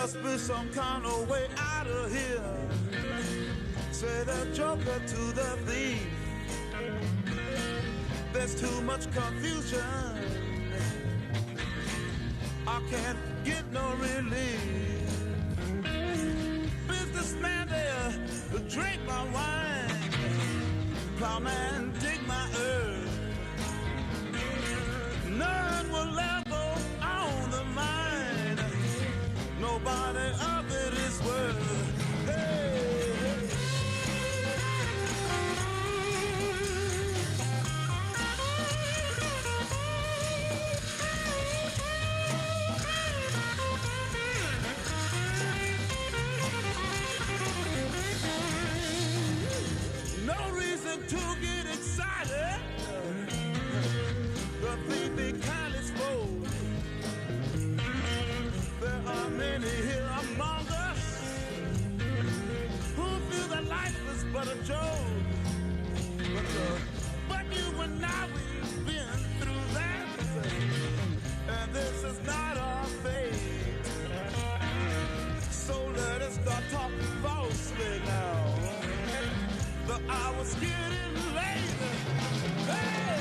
must be some kind of way out of here. Say the joker to the thief. There's too much confusion. I can't get no relief. Businessman there, drink my wine. Plowman, dig my earth. None will level on the mine. Nobody of it is worth. Hey. No reason to get excited. The thief be kind exposed. There are many here among us who feel that life is but a joke. But you and I, we've been through that. And this is not our fate. So let us start talking falsely now. The hour's getting late. Hey!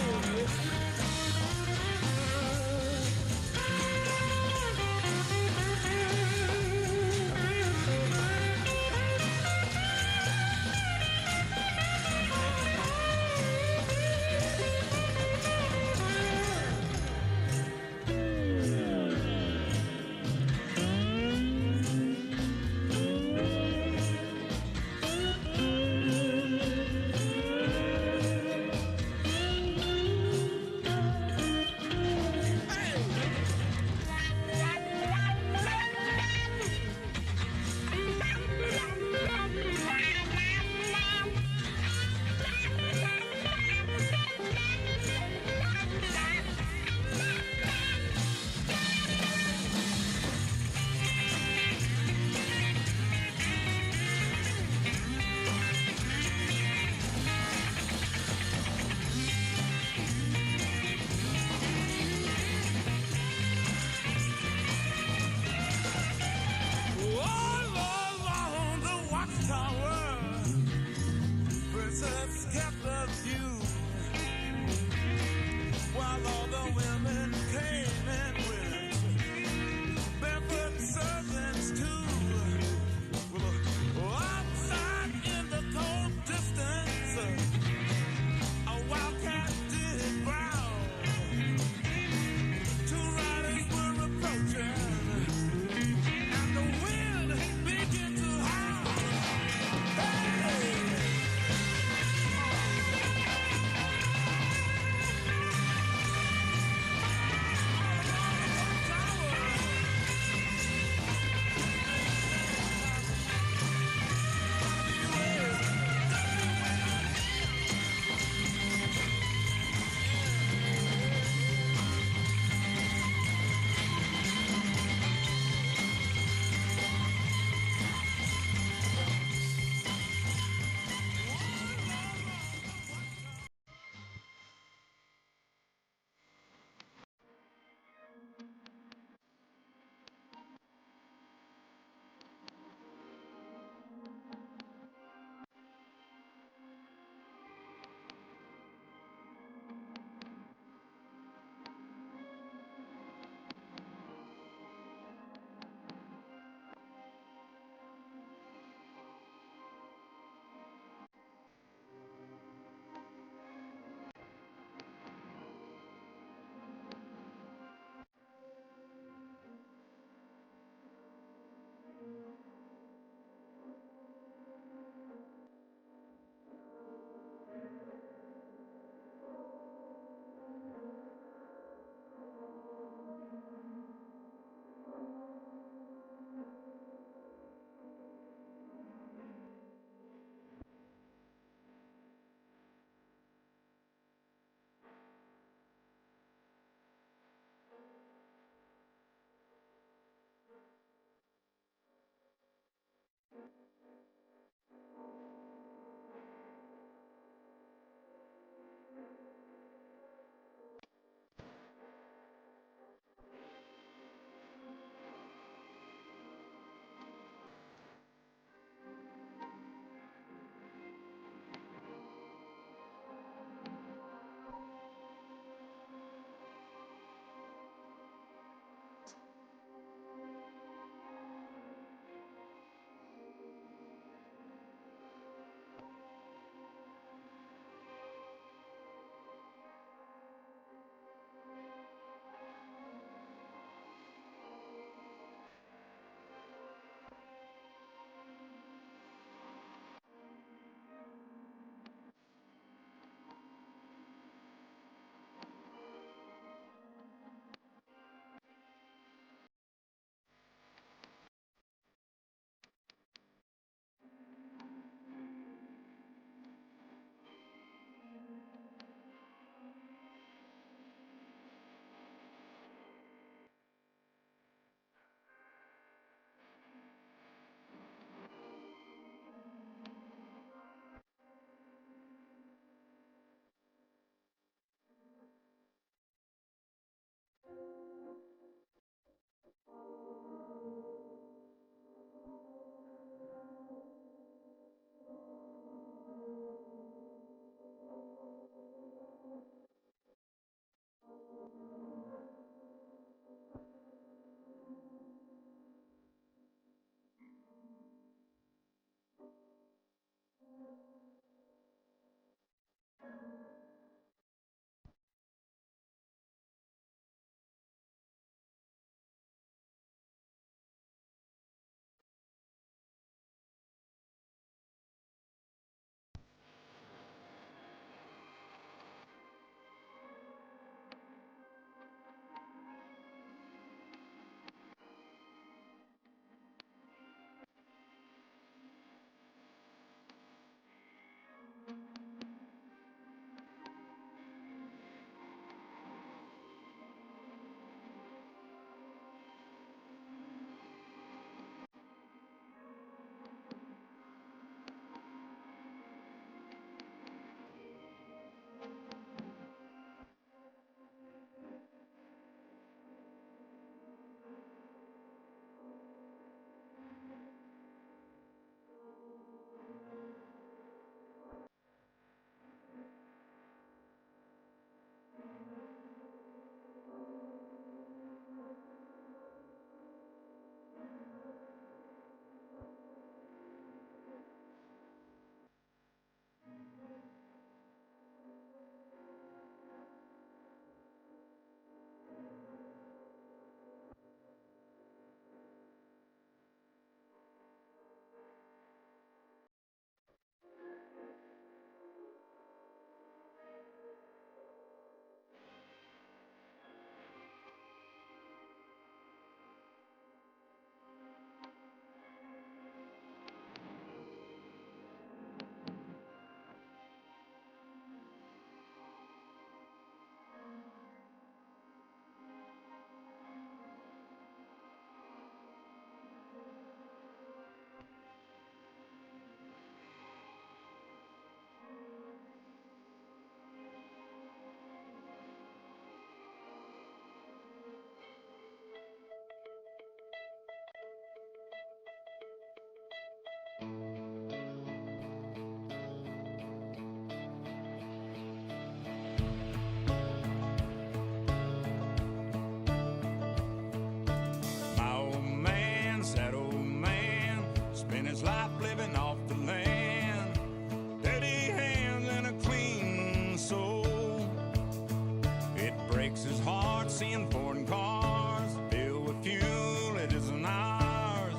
breaks his heart seeing foreign cars filled with fuel it isn't ours,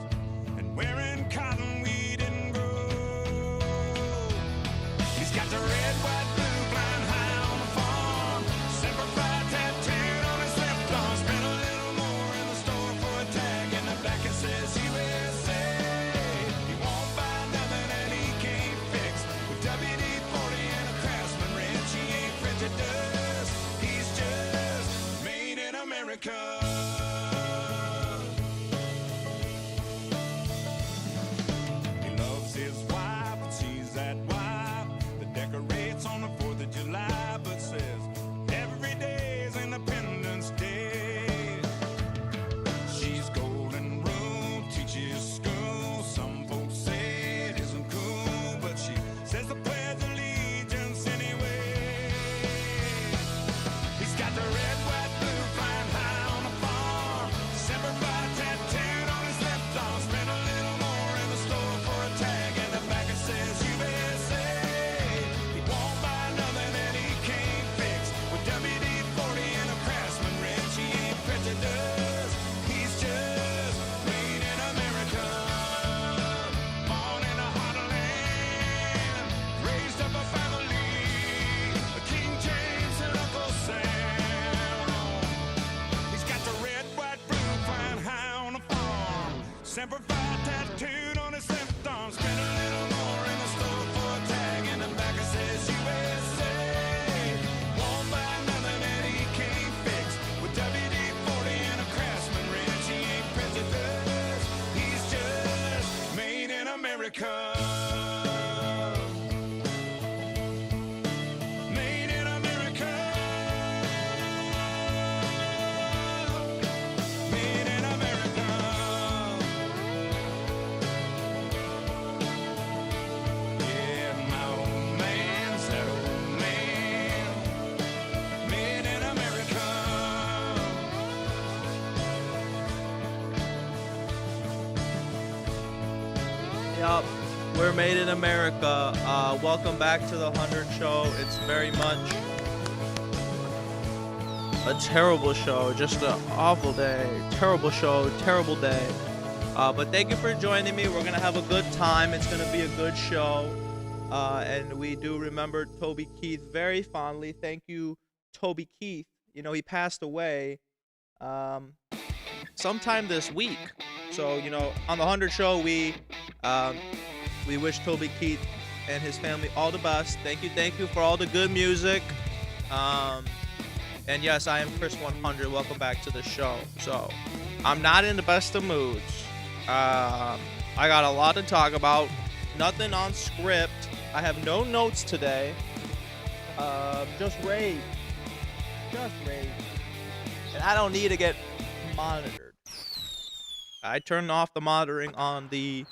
and wearing cotton we didn't grow. He's got the red, white, blue flying high on the farm, Semper Fi tattooed on his left arm. Spent a little more in the store for a tag, in the back it says USA. He won't buy nothing and he can't fix, with WD-40 and a Craftsman wrench. He ain't printed dust, he's just made in America. He loves his wife, and she's that wife that decorates on the 4th of July, but says every day is Independence Day. She's golden rule, teaches school. Some folks say it isn't cool, but she says the pledge of allegiance anyway. He's got the red, white, blue flying high on the farm, Semper Fi tattooed on his left arm. Spent a little more in the store for a tag, and the back it says USA. He won't buy nothing and he can't fix, with WD-40 and a Craftsman wrench. He ain't prejudiced, he's just made in America. Born in a heartland, raised up a family, King James and Uncle Sam. He's got the red, white, blue flying high on the farm, Semper Fi tattooed on his left arm. Spent a little more in the store for a tag, and the back it says USA. Won't buy nothing and he can't fix, with WD-40 and a Craftsman wrench. He ain't prejudiced, he's just made in America. Made in America. Made in America. Yeah, my old man's that old man. Made in America. Yup, we're made in America. Welcome back to the Hund Show. It's very much a terrible show, just an awful day. Terrible show, terrible day. But thank you for joining me. We're gonna have a good time. It's gonna be a good show. And we do remember Toby Keith very fondly. Thank you, Toby Keith. You know, he passed away sometime this week. So, you know, on the 100 show, we wish Toby Keith and his family all the best. Thank you for all the good music. And yes, I am Chris 100. Welcome back to the show. So, I'm not in the best of moods. I got a lot to talk about. Nothing on script. I have no notes today. Just rage. Just rage. And I don't need to get monitored. I turned off the monitoring on the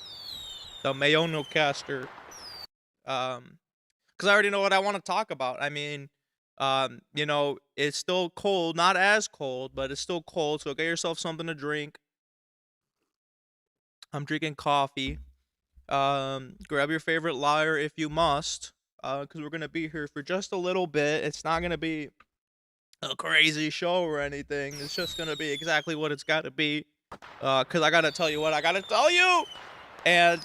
Mayonocaster. Because I already know what I want to talk about. I mean, you know, it's still cold. Not as cold, but it's still cold. So get yourself something to drink. I'm drinking coffee. Grab your favorite liar if you must. Because we're going to be here for just a little bit. It's not going to be a crazy show or anything. It's just going to be exactly what it's got to be. Because I got to tell you what I got to tell you. And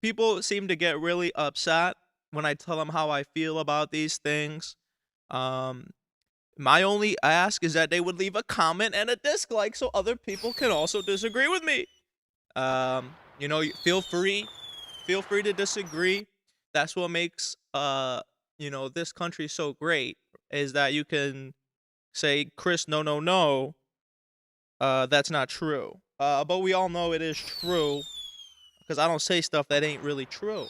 people seem to get really upset when I tell them how I feel about these things. My only ask is that they would leave a comment and a dislike so other people can also disagree with me. You know, feel free to disagree. That's what makes you know, this country so great, is that you can say, Chris, no, that's not true. But we all know it is true, because I don't say stuff that ain't really true.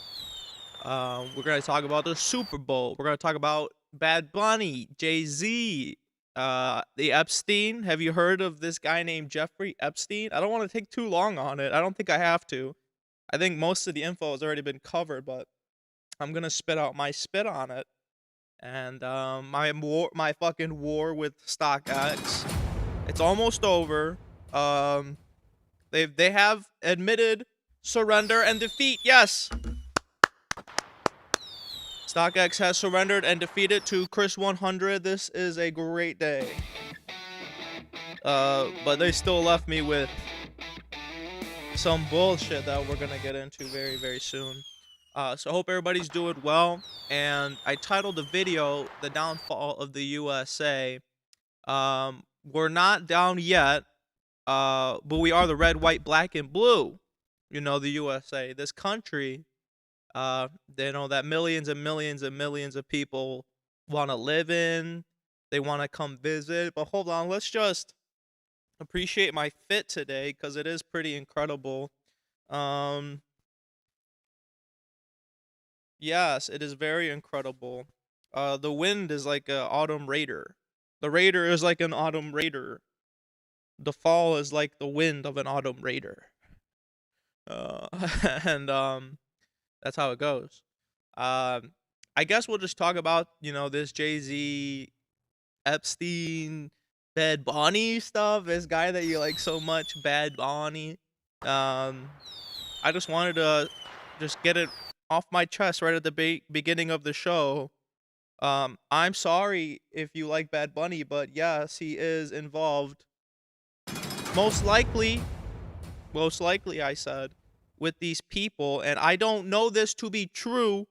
We're gonna talk about the Super Bowl. We're gonna talk about Bad Bunny, Jay-Z, the Epstein. Have you heard of this guy named Jeffrey Epstein? I don't want to take too long on it. I don't think I have to. I think most of the info has already been covered, but I'm gonna spit out my spit on it. And my fucking war with StockX, it's almost over. They have admitted surrender and defeat. Yes. StockX has surrendered and defeated to Chris 100. This is a great day. But they still left me with some bullshit that we're gonna get into very, very soon. So I hope everybody's doing well. And I titled the video "The Downfall of the USA." We're not down yet, but we are the red, white, black, and blue. You know, the USA, this country. They know that millions and millions and millions of people want to live in. They want to come visit. But hold on, let's just appreciate my fit today because it is pretty incredible. Yes, it is very incredible. The wind is like an autumn raider. The raider is like an autumn raider. The fall is like the wind of an autumn raider. And that's how it goes. I guess we'll just talk about, this Jay-Z, Epstein, Bad Bunny stuff. This guy that you like so much, Bad Bunny. I just wanted to just get it off my chest right at the beginning of the show. I'm sorry if you like Bad Bunny, but yes, he is involved. Most likely, I said, with these people, and I don't know this to be true,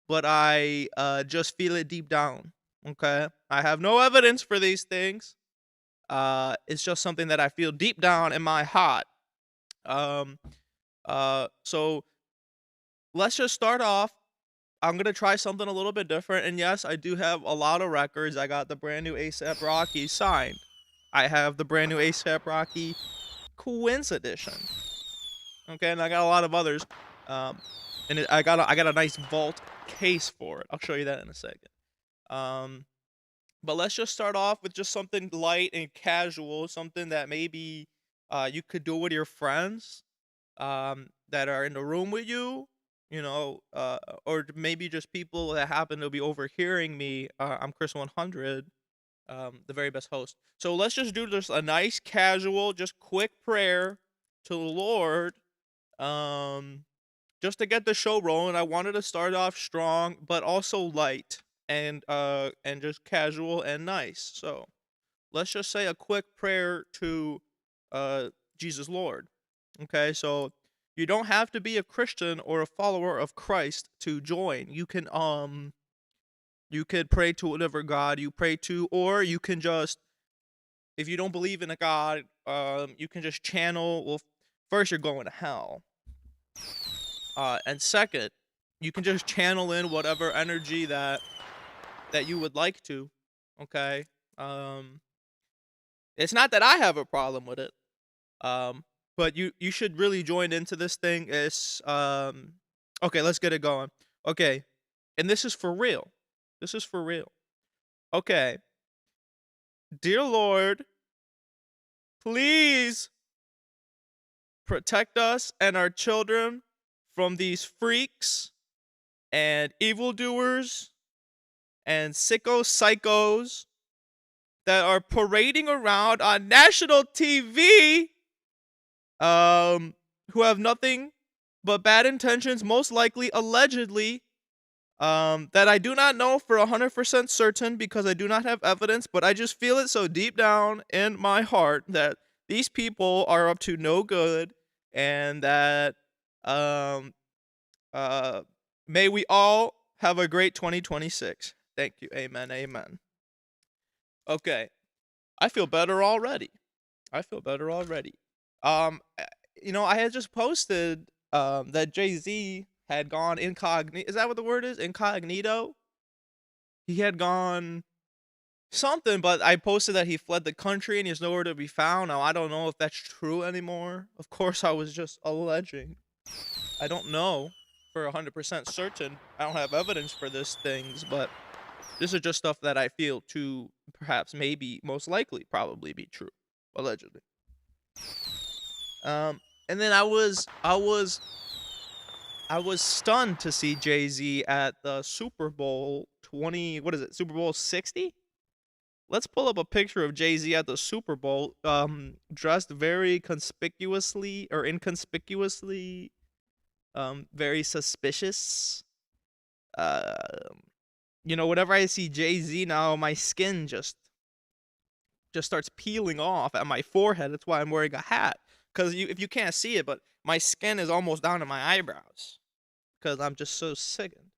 but I just feel it deep down. Okay, I have no evidence for these things. It's just something that I feel deep down in my heart. So let's just start off. I'm gonna try something a little bit different, and yes, I do have a lot of records. I got the brand new A$AP Rocky signed. I have the brand new A$AP Rocky Quince edition. Okay, and I got a lot of others. And I got a nice vault case for it. I'll show you that in a second. But let's just start off with just something light and casual, something that maybe you could do with your friends that are in the room with you, or maybe just people that happen to be overhearing me. I'm Chris 100, the very best host. So let's just do just a nice casual, just quick prayer to the Lord, just to get the show rolling. I wanted to start off strong, but also light and just casual and nice. So let's just say a quick prayer to Jesus Lord. Okay, so you don't have to be a Christian or a follower of Christ to join. You could pray to whatever God you pray to, or you can just, if you don't believe in a God, you can just channel. Well, first you're going to hell. And second, you can just channel in whatever energy that you would like to. Okay. It's not that I have a problem with it. But you should really join into this thing. It's okay, let's get it going. Okay. And this is for real. This is for real. Okay. Dear Lord, please protect us and our children from these freaks and evildoers and psychos that are parading around on national TV, who have nothing but bad intentions, most likely, allegedly, that I do not know for 100% certain because I do not have evidence, but I just feel it so deep down in my heart that these people are up to no good, and that may we all have a great 2026. Thank you. Amen. Amen. Okay. I feel better already. I had just posted that Jay-Z had gone incognito. Is that what the word is? Incognito? He had gone something, but I posted that he fled the country and he's nowhere to be found. Now, I don't know if that's true anymore. Of course, I was just alleging. I don't know for 100% certain. I don't have evidence for these things, but this is just stuff that I feel to perhaps, maybe, most likely, probably be true. Allegedly. And then I was stunned to see Jay-Z at the Super Bowl 20, what is it? Super Bowl 60? Let's pull up a picture of Jay-Z at the Super Bowl, dressed very conspicuously or inconspicuously, very suspicious. Uh, whenever I see Jay-Z now, my skin just starts peeling off at my forehead. That's why I'm wearing a hat. Cause if you can't see it, but my skin is almost down to my eyebrows. Cause I'm just so sickened.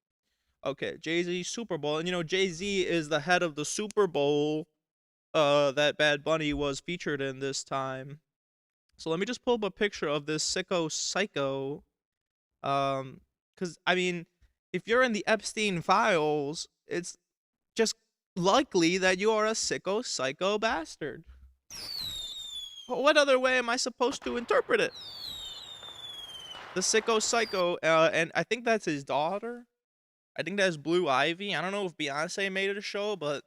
Okay, Jay-Z Super Bowl, and Jay-Z is the head of the Super Bowl that Bad Bunny was featured in this time. So let me just pull up a picture of this sicko psycho. Cause I mean, if you're in the Epstein files, it's just likely that you are a sicko psycho bastard. What other way am I supposed to interpret it? The sicko psycho, and I think that's his daughter. I think that's Blue Ivy. I don't know if Beyonce made it a show, but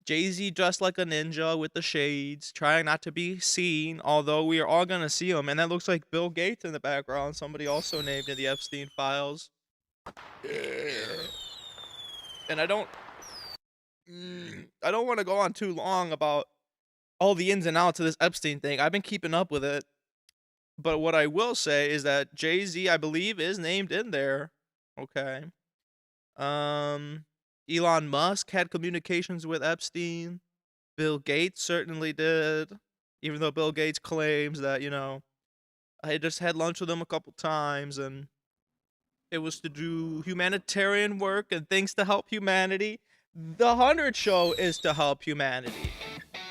Jay-Z dressed like a ninja with the shades, trying not to be seen, although we are all gonna see him. And that looks like Bill Gates in the background, somebody also named in the Epstein files. And I don't want to go on too long about all the ins and outs of this Epstein thing. I've been keeping up with it. But what I will say is that Jay-Z, I believe, is named in there. Okay. Elon Musk had communications with Epstein. Bill Gates certainly did. Even though Bill Gates claims that, I just had lunch with him a couple times and it was to do humanitarian work and things to help humanity. The Hund Show is to help humanity.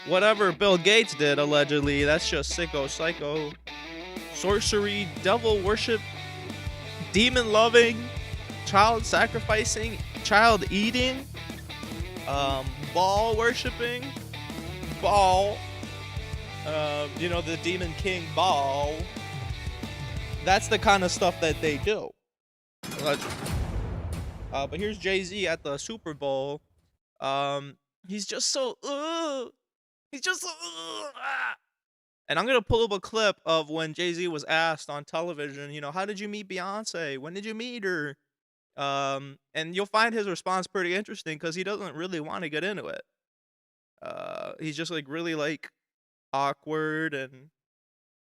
Whatever Bill Gates did, allegedly, that's just sicko, psycho, sorcery, devil worship, demon loving, child sacrificing, child eating, ball worshiping, Baal, the demon king Baal. That's the kind of stuff that they do. Allegedly. But here's Jay-Z at the Super Bowl. He's just so, he's just so, And I'm gonna pull up a clip of when Jay-Z was asked on television, how did you meet Beyonce? When did you meet her? And you'll find his response pretty interesting because he doesn't really want to get into it. He's just like really like awkward, and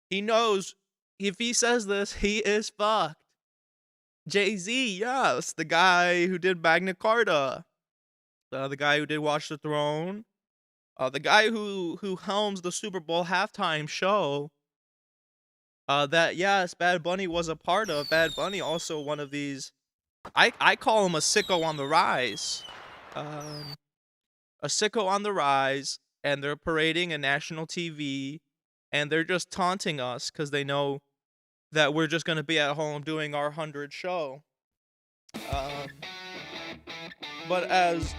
he knows if he says this, he is fucked. Jay-Z, yes, the guy who did Magna Carta, the guy who did Watch the Throne, the guy who helms the Super Bowl halftime show. That yes, Bad Bunny was a part of. Bad Bunny also one of these. I call him a sicko on the rise. A sicko on the rise, and they're parading in national TV, and they're just taunting us because they know that we're just gonna be at home doing our 100 show. But as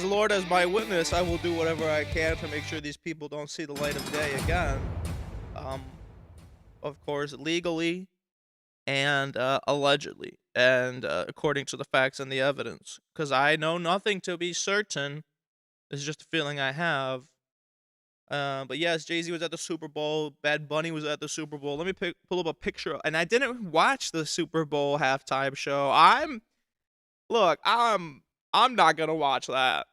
Lord as my witness, I will do whatever I can to make sure these people don't see the light of day again. Of course, legally and allegedly, and according to the facts and the evidence, because I know nothing to be certain. It's just a feeling I have. But yes, Jay-Z was at the Super Bowl. Bad Bunny was at the Super Bowl. Let me pull up a picture. And I didn't watch the Super Bowl halftime show. I'm not gonna watch that.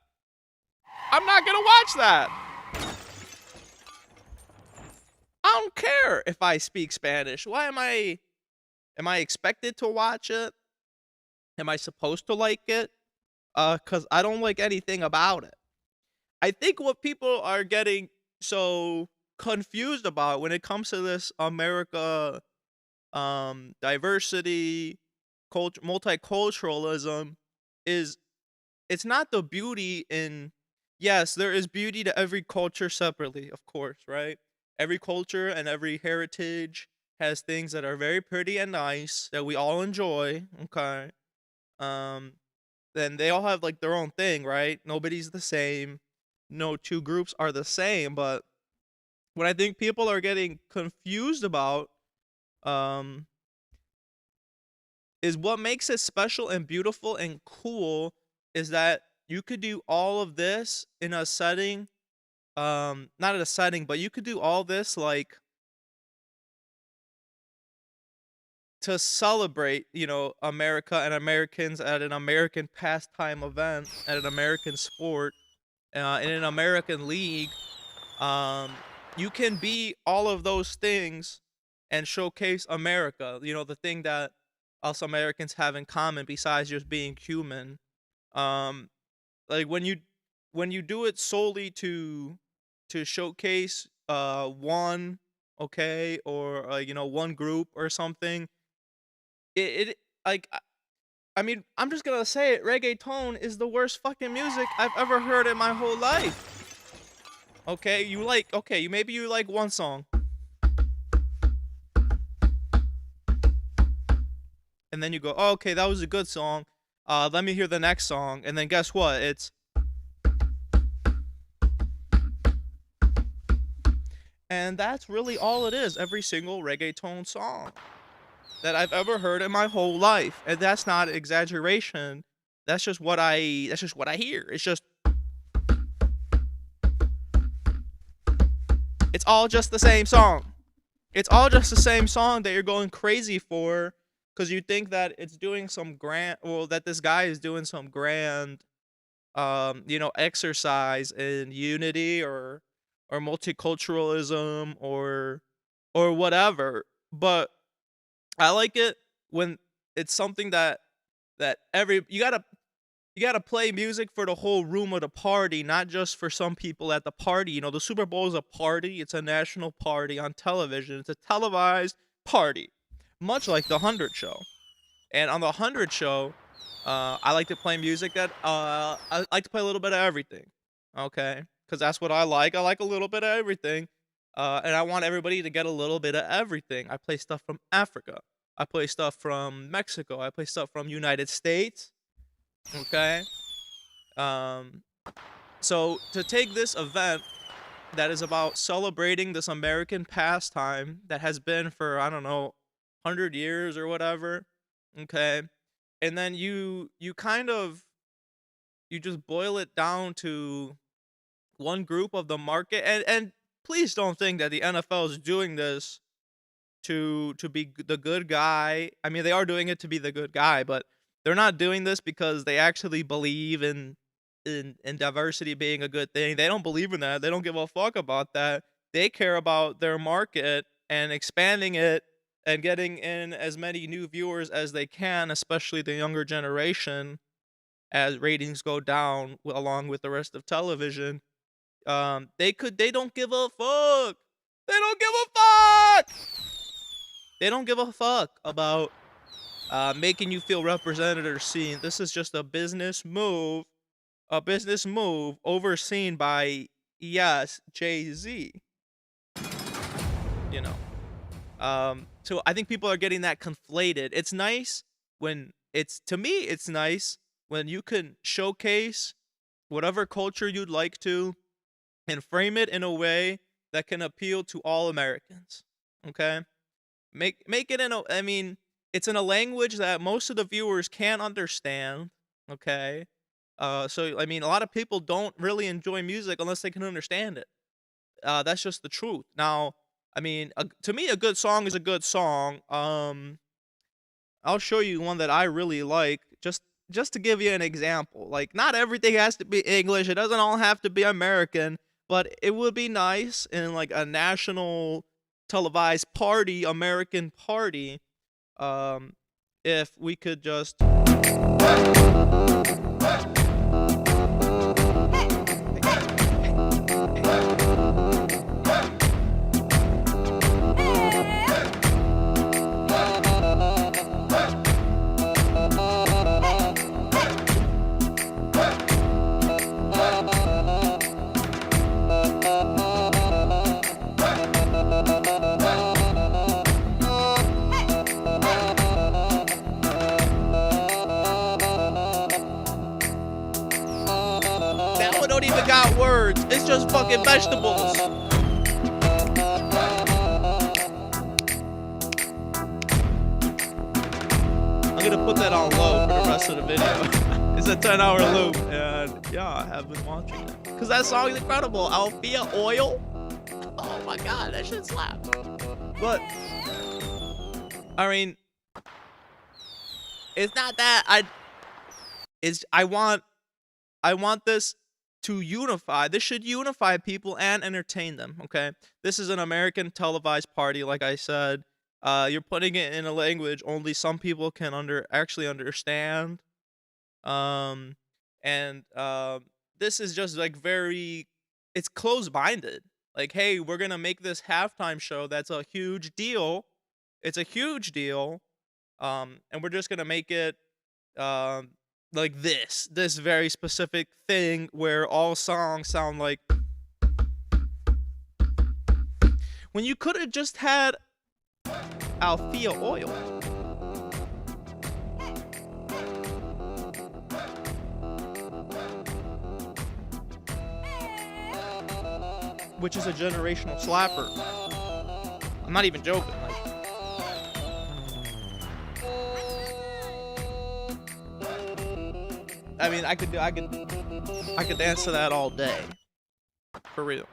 I'm not gonna watch that. I don't care if I speak Spanish. Why am I expected to watch it? Am I supposed to like it? Cause I don't like anything about it. I think what people are getting so confused about when it comes to this America, diversity, culture, multiculturalism, is it's not the beauty in. Yes, there is beauty to every culture separately, of course, right? Every culture and every heritage has things that are very pretty and nice that we all enjoy. Okay. Um, then they all have like their own thing, right? Nobody's the same. No two groups are the same, but what I think people are getting confused about um is what makes it special and beautiful and cool is that you could do all of this in a setting, not in a setting, but you could do all this like to celebrate, America and Americans at an American pastime event, at an American sport, in an American league. Um, you can be all of those things and showcase America. The thing that us Americans have in common besides just being human. Um, like when you do it solely to showcase one, okay, or one group or something, it like I mean, I'm just gonna say it. Reggaeton is the worst fucking music I've ever heard in my whole life. Okay, maybe you like one song, and then you go, oh, okay, that was a good song. Let me hear the next song, and then guess what? And that's really all it is. Every single reggaeton song that I've ever heard in my whole life, and that's not exaggeration. That's just what I hear. It's all just the same song. It's all just the same song that you're going crazy for because you think that it's doing some grand, well, that this guy is doing some grand, exercise in unity or multiculturalism or whatever. But I like it when it's something that every you gotta play music for the whole room of the party, not just for some people at the party. The Super Bowl is a party. It's a national party on television. It's a televised party, much like the Show. And on the Show, I like to play music that I like to play a little bit of everything. Okay, because that's what I like. I like a little bit of everything, and I want everybody to get a little bit of everything. I play stuff from Africa. I play stuff from Mexico. I play stuff from United States. Okay. Um, so to take this event that is about celebrating this American pastime that has been for, I don't know, 100 years or whatever. Okay. And then you just boil it down to one group of the market, and please don't think that the NFL is doing this to be the good guy. I mean, they are doing it to be the good guy, but they're not doing this because they actually believe in diversity being a good thing. They don't believe in that. They don't give a fuck about that. They care about their market and expanding it and getting in as many new viewers as they can, especially the younger generation, as ratings go down along with the rest of television. They don't give a fuck. They don't give a fuck. They don't give a fuck about making you feel represented or seen. This is just a business move overseen by, yes, Jay-Z. You know. So I think people are getting that conflated. It's nice to me, it's nice when you can showcase whatever culture you'd like to and frame it in a way that can appeal to all Americans. Okay? Make it I mean, it's in a language that most of the viewers can't understand. Okay? So I mean, a lot of people don't really enjoy music unless they can understand it. That's just the truth. Now, I mean, to me, a good song is a good song. I'll show you one that I really like, just to give you an example. Like, not everything has to be English. It doesn't all have to be American, but it would be nice in like a national televised party, American party, if we could just. That one don't even got words. It's just fucking vegetables. I'm gonna put that on low for the rest of the video. It's a 10-hour loop, and yeah, I have been watching it. Cause that song is incredible. Althea Oil. Oh my god, that shit slaps. But I mean, it's not that I want this to unify. This should unify people and entertain them, okay? This is an American televised party, like I said. You're putting it in a language only some people can actually understand. Um, and this is just like very, it's close-minded. Like, hey, we're gonna make this halftime show that's a huge deal. It's a huge deal. And we're just gonna make it um like this very specific thing where all songs sound like, when you could have just had Althea oil, which is a generational slapper. I'm not even joking. Like, I mean, I could dance to that all day, for real.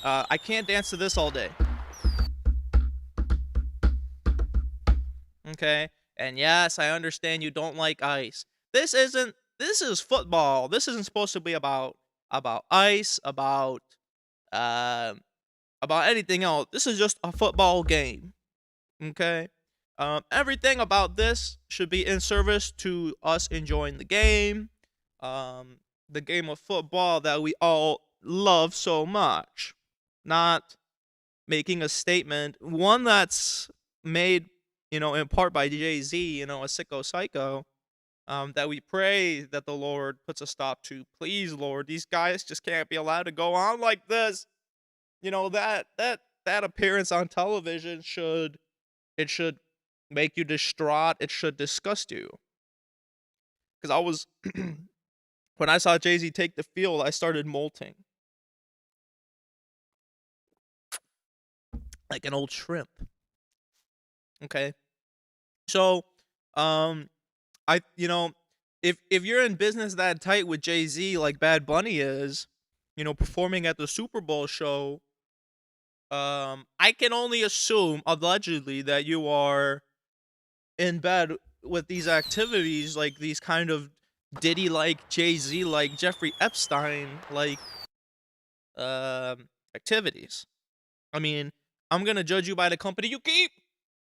I can't dance to this all day. Okay? And yes, I understand you don't like ice. This is football. This isn't supposed to be about ice, um about anything else. This is just a football game. Okay? Everything about this should be in service to us enjoying the game. The game of football that we all love so much. Not making a statement, one that's made, in part by Jay-Z, a sicko psycho, that we pray that the Lord puts a stop to. Please, Lord, these guys just can't be allowed to go on like this. That appearance on television should make you distraught. It should disgust you. Because I was when I saw Jay-Z take the field, I started molting like an old shrimp. Okay. So, if you're in business that tight with Jay-Z like Bad Bunny is, performing at the Super Bowl show, I can only assume allegedly that you are in bed with these activities, like these kind of Diddy like, Jay-Z like, Jeffrey Epstein like activities. I mean, I'm gonna judge you by the company you keep.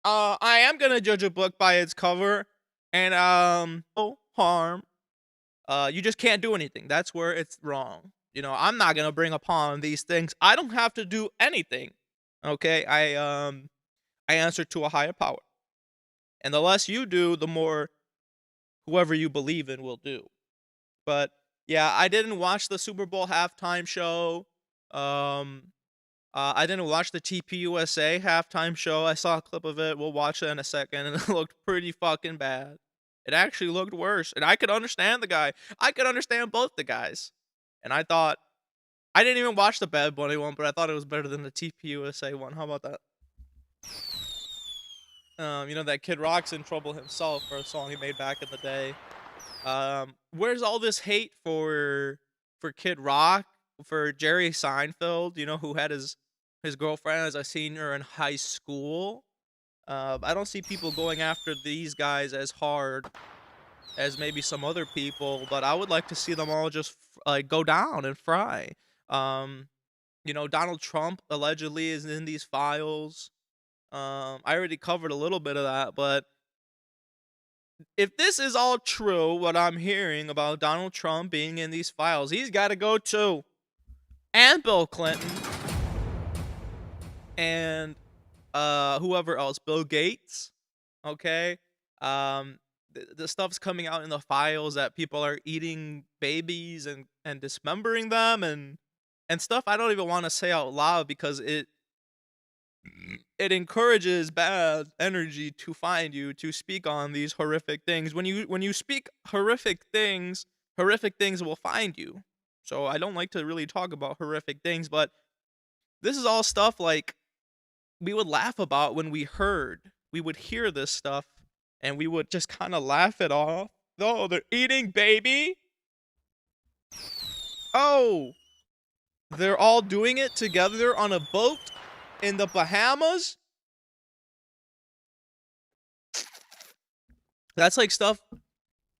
I am gonna judge a book by its cover, and no harm. You just can't do anything. That's where it's wrong. I'm not gonna bring upon these things. I don't have to do anything. Okay, I answer to a higher power, and the less you do, the more whoever you believe in will do. But yeah, I didn't watch the Super Bowl halftime show. Um, I didn't watch the TPUSA halftime show. I saw a clip of it. We'll watch it in a second, and it looked pretty fucking bad. It actually looked worse, and I could understand the guy. I could understand both the guys, and I thought, I didn't even watch the Bad Bunny one, but I thought it was better than the TPUSA one. How about that? That Kid Rock's in trouble himself for a song he made back in the day. Where's all this hate for Kid Rock, for Jerry Seinfeld, who had his girlfriend as a senior in high school? I don't see people going after these guys as hard as maybe some other people, but I would like to see them all just like go down and fry. Donald Trump allegedly is in these files. I already covered a little bit of that, but if this is all true, what I'm hearing about Donald Trump being in these files, he's got to go too. And Bill Clinton. And whoever else, Bill Gates. Okay. The stuff's coming out in the files that people are eating babies and dismembering them and stuff I don't even want to say out loud, because it encourages bad energy to find you to speak on these horrific things. When you speak horrific things will find you. So I don't like to really talk about horrific things, but this is all stuff like we would laugh about when we would hear this stuff, and we would just kind of laugh it off. Oh, they're eating baby. Oh, they're all doing it together on a boat in the Bahamas. That's like stuff,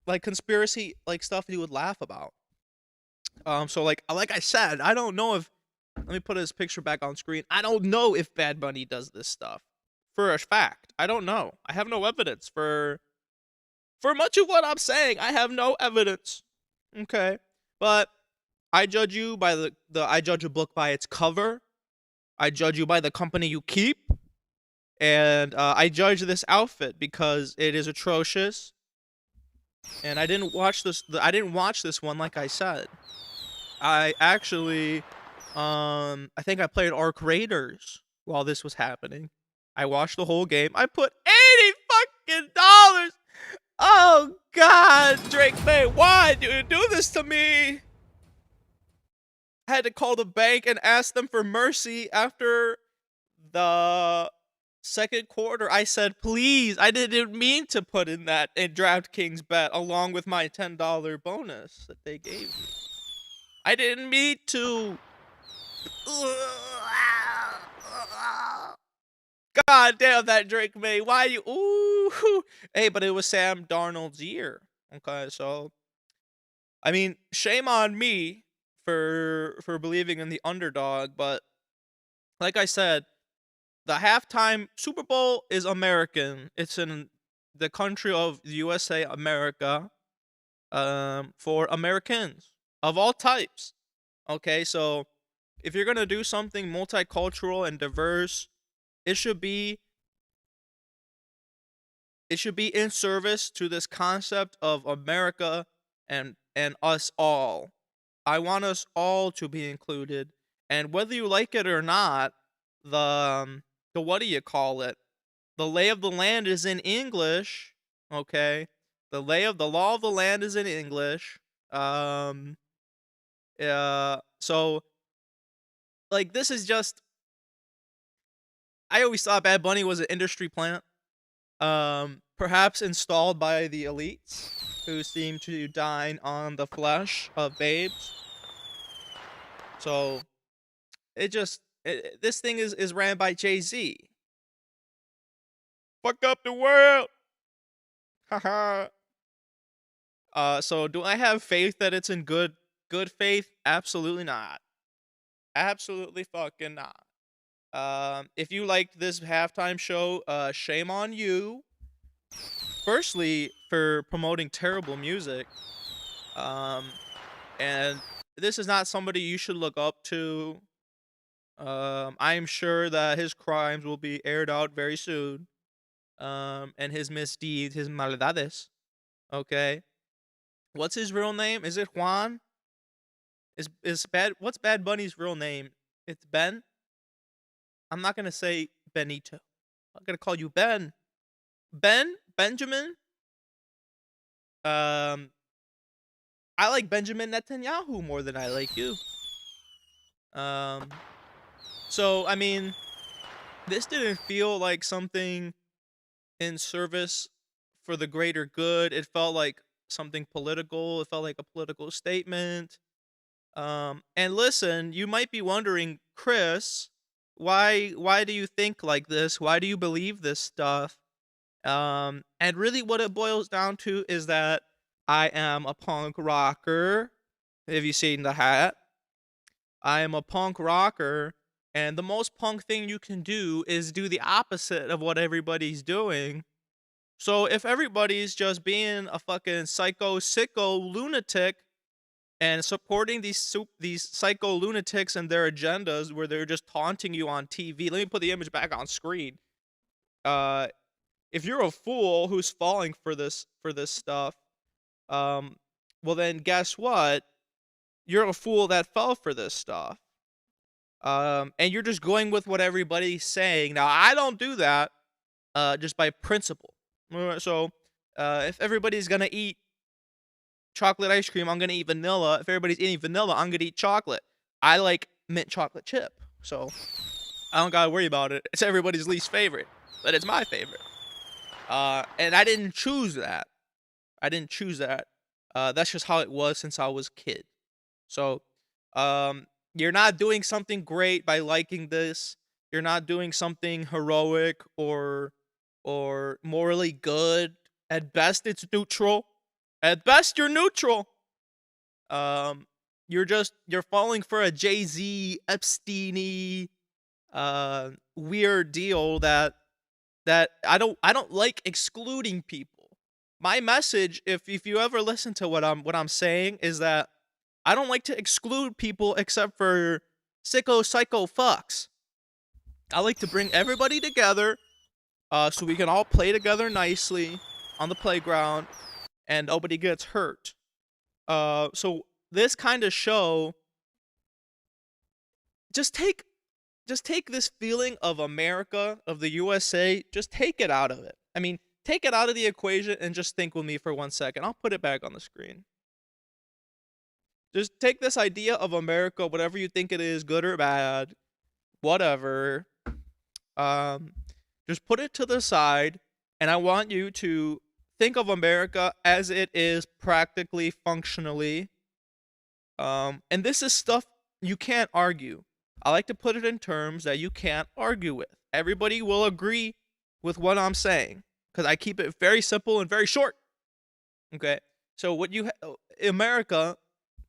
like conspiracy, like stuff you would laugh about. So like I said, I don't know if, let me put his picture back on screen. I don't know if Bad Bunny does this stuff for a fact. I don't know. I have no evidence for much of what I'm saying. I have no evidence. Okay, but I judge you by the I judge a book by its cover. I judge you by the company you keep, and I judge this outfit because it is atrocious. And I didn't watch this. I didn't watch this one, like I said. I actually, I think I played Ark Raiders while this was happening. I watched the whole game. I put $80 fucking. Oh God, Drake May, why do you do this to me? I had to call the bank and ask them for mercy after the second quarter. I said, please, I didn't mean to put in that in DraftKings bet along with my $10 bonus that they gave me. I didn't mean to. God damn that Drake May. Why you? Ooh. Hey, but it was Sam Darnold's year. Okay, so I mean, shame on me for believing in the underdog, but like I said, the halftime Super Bowl is American. It's in the country of the USA, America, for Americans of all types. Okay, so if you're gonna do something multicultural and diverse, it should be in service to this concept of America and us all. I want us all to be included, and whether you like it or not, the what do you call it? The lay of the land is in English, okay? The law of the land is in English. So like this is just. I always thought Bad Bunny was an industry plant. Perhaps installed by the elites who seem to dine on the flesh of babes. So this thing is ran by Jay-Z. Fuck up the world. Haha. So do I have faith that it's in good faith? Absolutely not. Absolutely fucking not. If you liked this halftime show, shame on you. Firstly, for promoting terrible music. And this is not somebody you should look up to. I'm sure that his crimes will be aired out very soon. And his misdeeds, his maldades. Okay. What's his real name? Is it Juan? What's Bad Bunny's real name? It's Ben? I'm not gonna say Benito. I'm gonna call you Ben. Benjamin? I like Benjamin Netanyahu more than I like you. So I mean, this didn't feel like something in service for the greater good. It felt like something political. It felt like a political statement. And listen, you might be wondering, Chris, why do you think like this? Why do you believe this stuff? And really what it boils down to is that I am a punk rocker. Have you seen the hat? I am a punk rocker, and the most punk thing you can do is do the opposite of what everybody's doing. So if everybody's just being a fucking sicko lunatic and supporting these psycho lunatics and their agendas where they're just taunting you on TV. Let me put the image back on screen. If you're a fool who's falling for this stuff, well then guess what? You're a fool that fell for this stuff. And you're just going with what everybody's saying. Now, I don't do that just by principle. So, if everybody's gonna eat chocolate ice cream, I'm gonna eat vanilla. If everybody's eating vanilla, I'm gonna eat chocolate. I like mint chocolate chip, so I don't gotta worry about it. It's everybody's least favorite, but it's my favorite. And I didn't choose that. That's just how it was since I was a kid. So, you're not doing something great by liking this. You're not doing something heroic or morally good. At best, it's neutral. At best, you're neutral. You're falling for a Jay-Z Epstein-y weird deal that that I don't like excluding people. My message, if you ever listen to what I'm saying, is that I don't like to exclude people except for sicko psycho fucks. I like to bring everybody together, so we can all play together nicely on the playground and nobody gets hurt. So this kind of show, just take just take this feeling of America, of the USA, just take it out of it. I mean, take it out of the equation and just think with me for 1 second. I'll put it back on the screen. Just take this idea of America, whatever you think it is, good or bad, whatever. Um, just put it to the side, and I want you to think of America as it is practically, functionally. And this is stuff you can't argue. I like to put it in terms that you can't argue with. Everybody will agree with what I'm saying because I keep it very simple and very short. Okay, so America,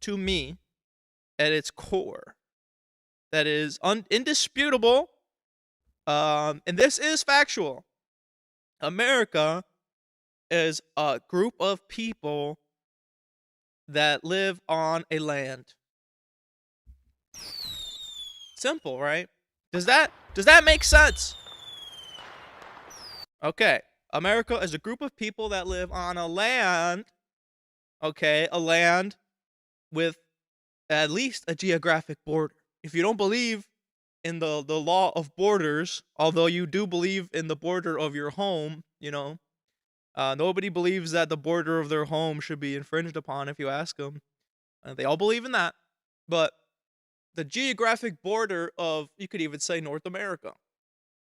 to me, at its core, that is indisputable, and this is factual. America is a group of people that live on a land. Simple, right? Does that make sense? Okay. America is a group of people that live on a land. Okay, a land with at least a geographic border. If you don't believe in the law of borders, although you do believe in the border of your home, nobody believes that the border of their home should be infringed upon if you ask them. They all believe in that. But the geographic border of, you could even say, North America.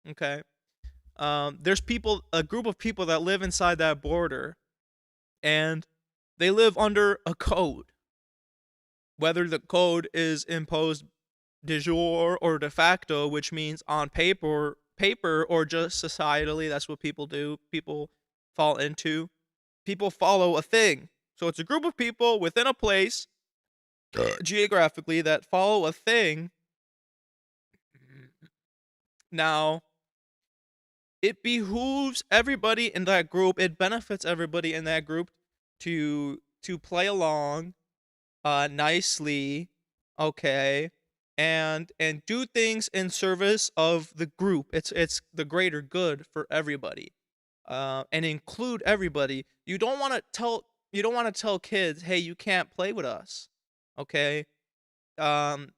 Okay. There's a group of people that live inside that border, and they live under a code. Whether the code is imposed de jure or de facto, which means on paper or just societally, that's what people do. People fall into. People follow a thing. So it's a group of people within a place, geographically, that follow a thing. Now, it behooves everybody in that group, it benefits everybody in that group to play along nicely, okay, and do things in service of the group. It's the greater good for everybody. And include everybody. You don't want to tell kids, "Hey, you can't play with us." Okay? Um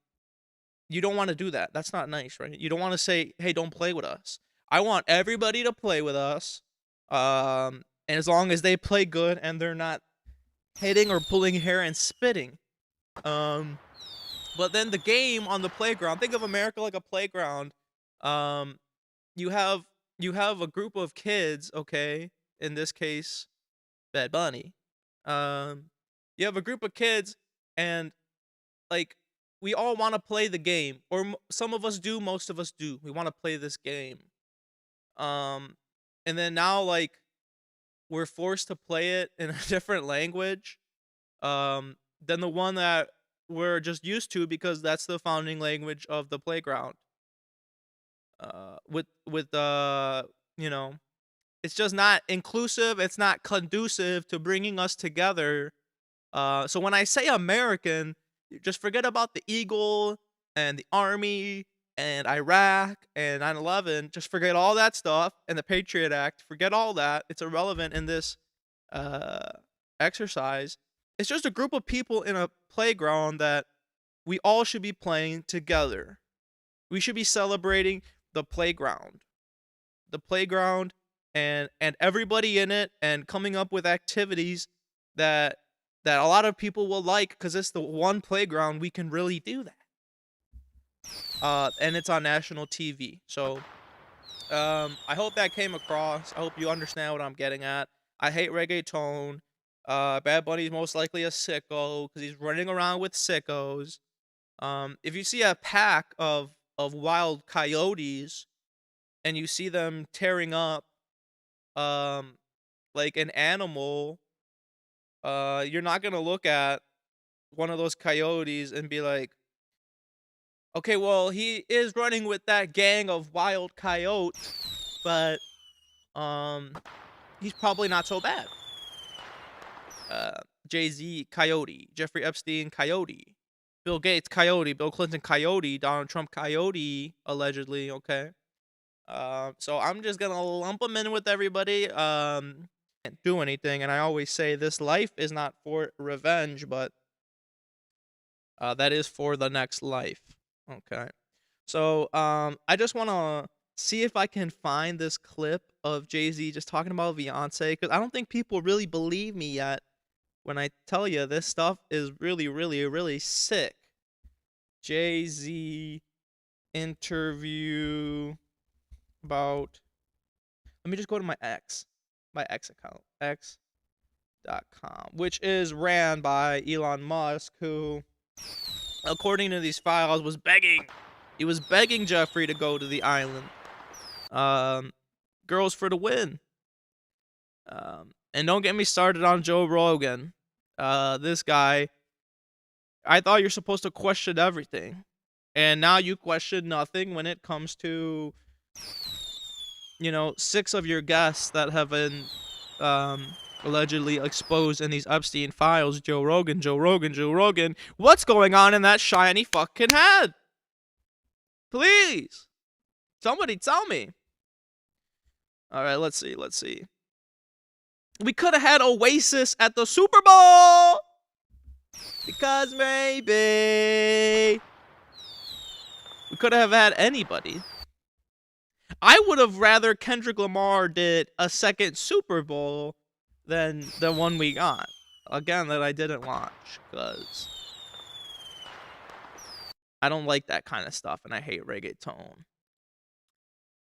you don't want to do that. That's not nice, right? You don't want to say, "Hey, don't play with us." I want everybody to play with us. And as long as they play good and they're not hitting or pulling hair and spitting. But then the game on the playground, think of America like a playground. Um you have a group of kids, okay? In this case, Bad Bunny. Um you have a group of kids, and like, we all want to play the game, or some of us do, most of us do. We want to play this game. Um and then now, like, we're forced to play it in a different language than the one that we're just used to, because that's the founding language of the playground. With you know it's just not inclusive, it's not conducive to bringing us together. So when I say American, you just forget about the eagle and the army and Iraq and 9/11. Just forget all that stuff, and the Patriot Act. Forget all that. It's irrelevant in this uh, exercise. It's just a group of people in a playground that we all should be playing together. We should be celebrating the playground. The playground, and everybody in it, and coming up with activities that a lot of people will like, because it's the one playground we can really do that. And it's on national TV. So I hope that came across. I hope you understand what I'm getting at. I hate reggaeton. Bad Bunny's most likely a sicko because he's running around with sickos. If you see a pack of wild coyotes and you see them tearing up um like an animal, you're not gonna look at one of those coyotes and be like, okay, well, he is running with that gang of wild coyotes, but he's probably not so bad. Jay-Z, coyote. Jeffrey Epstein, coyote. Bill Gates, coyote. Bill Clinton, coyote. Donald Trump, coyote, allegedly, okay? So I'm just gonna lump them in with everybody. Can't do anything, and I always say this life is not for revenge, but that is for the next life, okay? So, I just want to see if I can find this clip of Jay-Z just talking about Beyonce, because I don't think people really believe me yet when I tell you this stuff is really, really, really sick. Jay-Z interview about... Let me just go to my X account, x.com, which is ran by Elon Musk, who, according to these files, was begging... He was begging Jeffrey to go to the island. Girls for the win. And don't get me started on Joe Rogan. This guy, I thought you're supposed to question everything. And now you question nothing when it comes to, 6 of your guests that have been allegedly exposed in these Epstein files. Joe Rogan. What's going on in that shiny fucking head? Please, somebody tell me. All right, let's see. We could have had Oasis at the Super Bowl. Because maybe we could have had anybody. I would have rather Kendrick Lamar did a second Super Bowl than the one we got. Again, that I didn't watch, because I don't like that kind of stuff, and I hate reggaeton.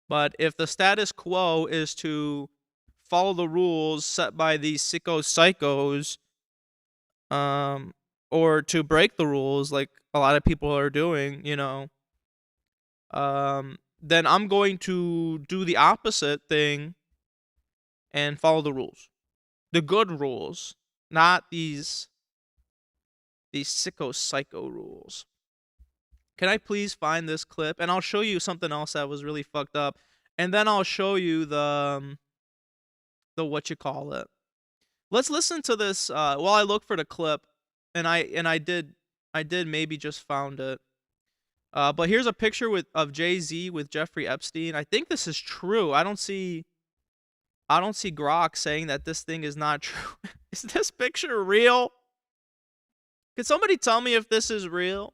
But if the status quo is to follow the rules set by these psychos, or to break the rules like a lot of people are doing, then I'm going to do the opposite thing and follow the rules. The good rules, not these psycho rules. Can I please find this clip? And I'll show you something else that was really fucked up. And then I'll show you the what you call it. Let's listen to this while I look for the clip. And I did maybe just found it. But here's a picture of Jay-Z with Jeffrey Epstein. I think this is true. I don't see Grok saying that this thing is not true. Is this picture real? Can somebody tell me if this is real?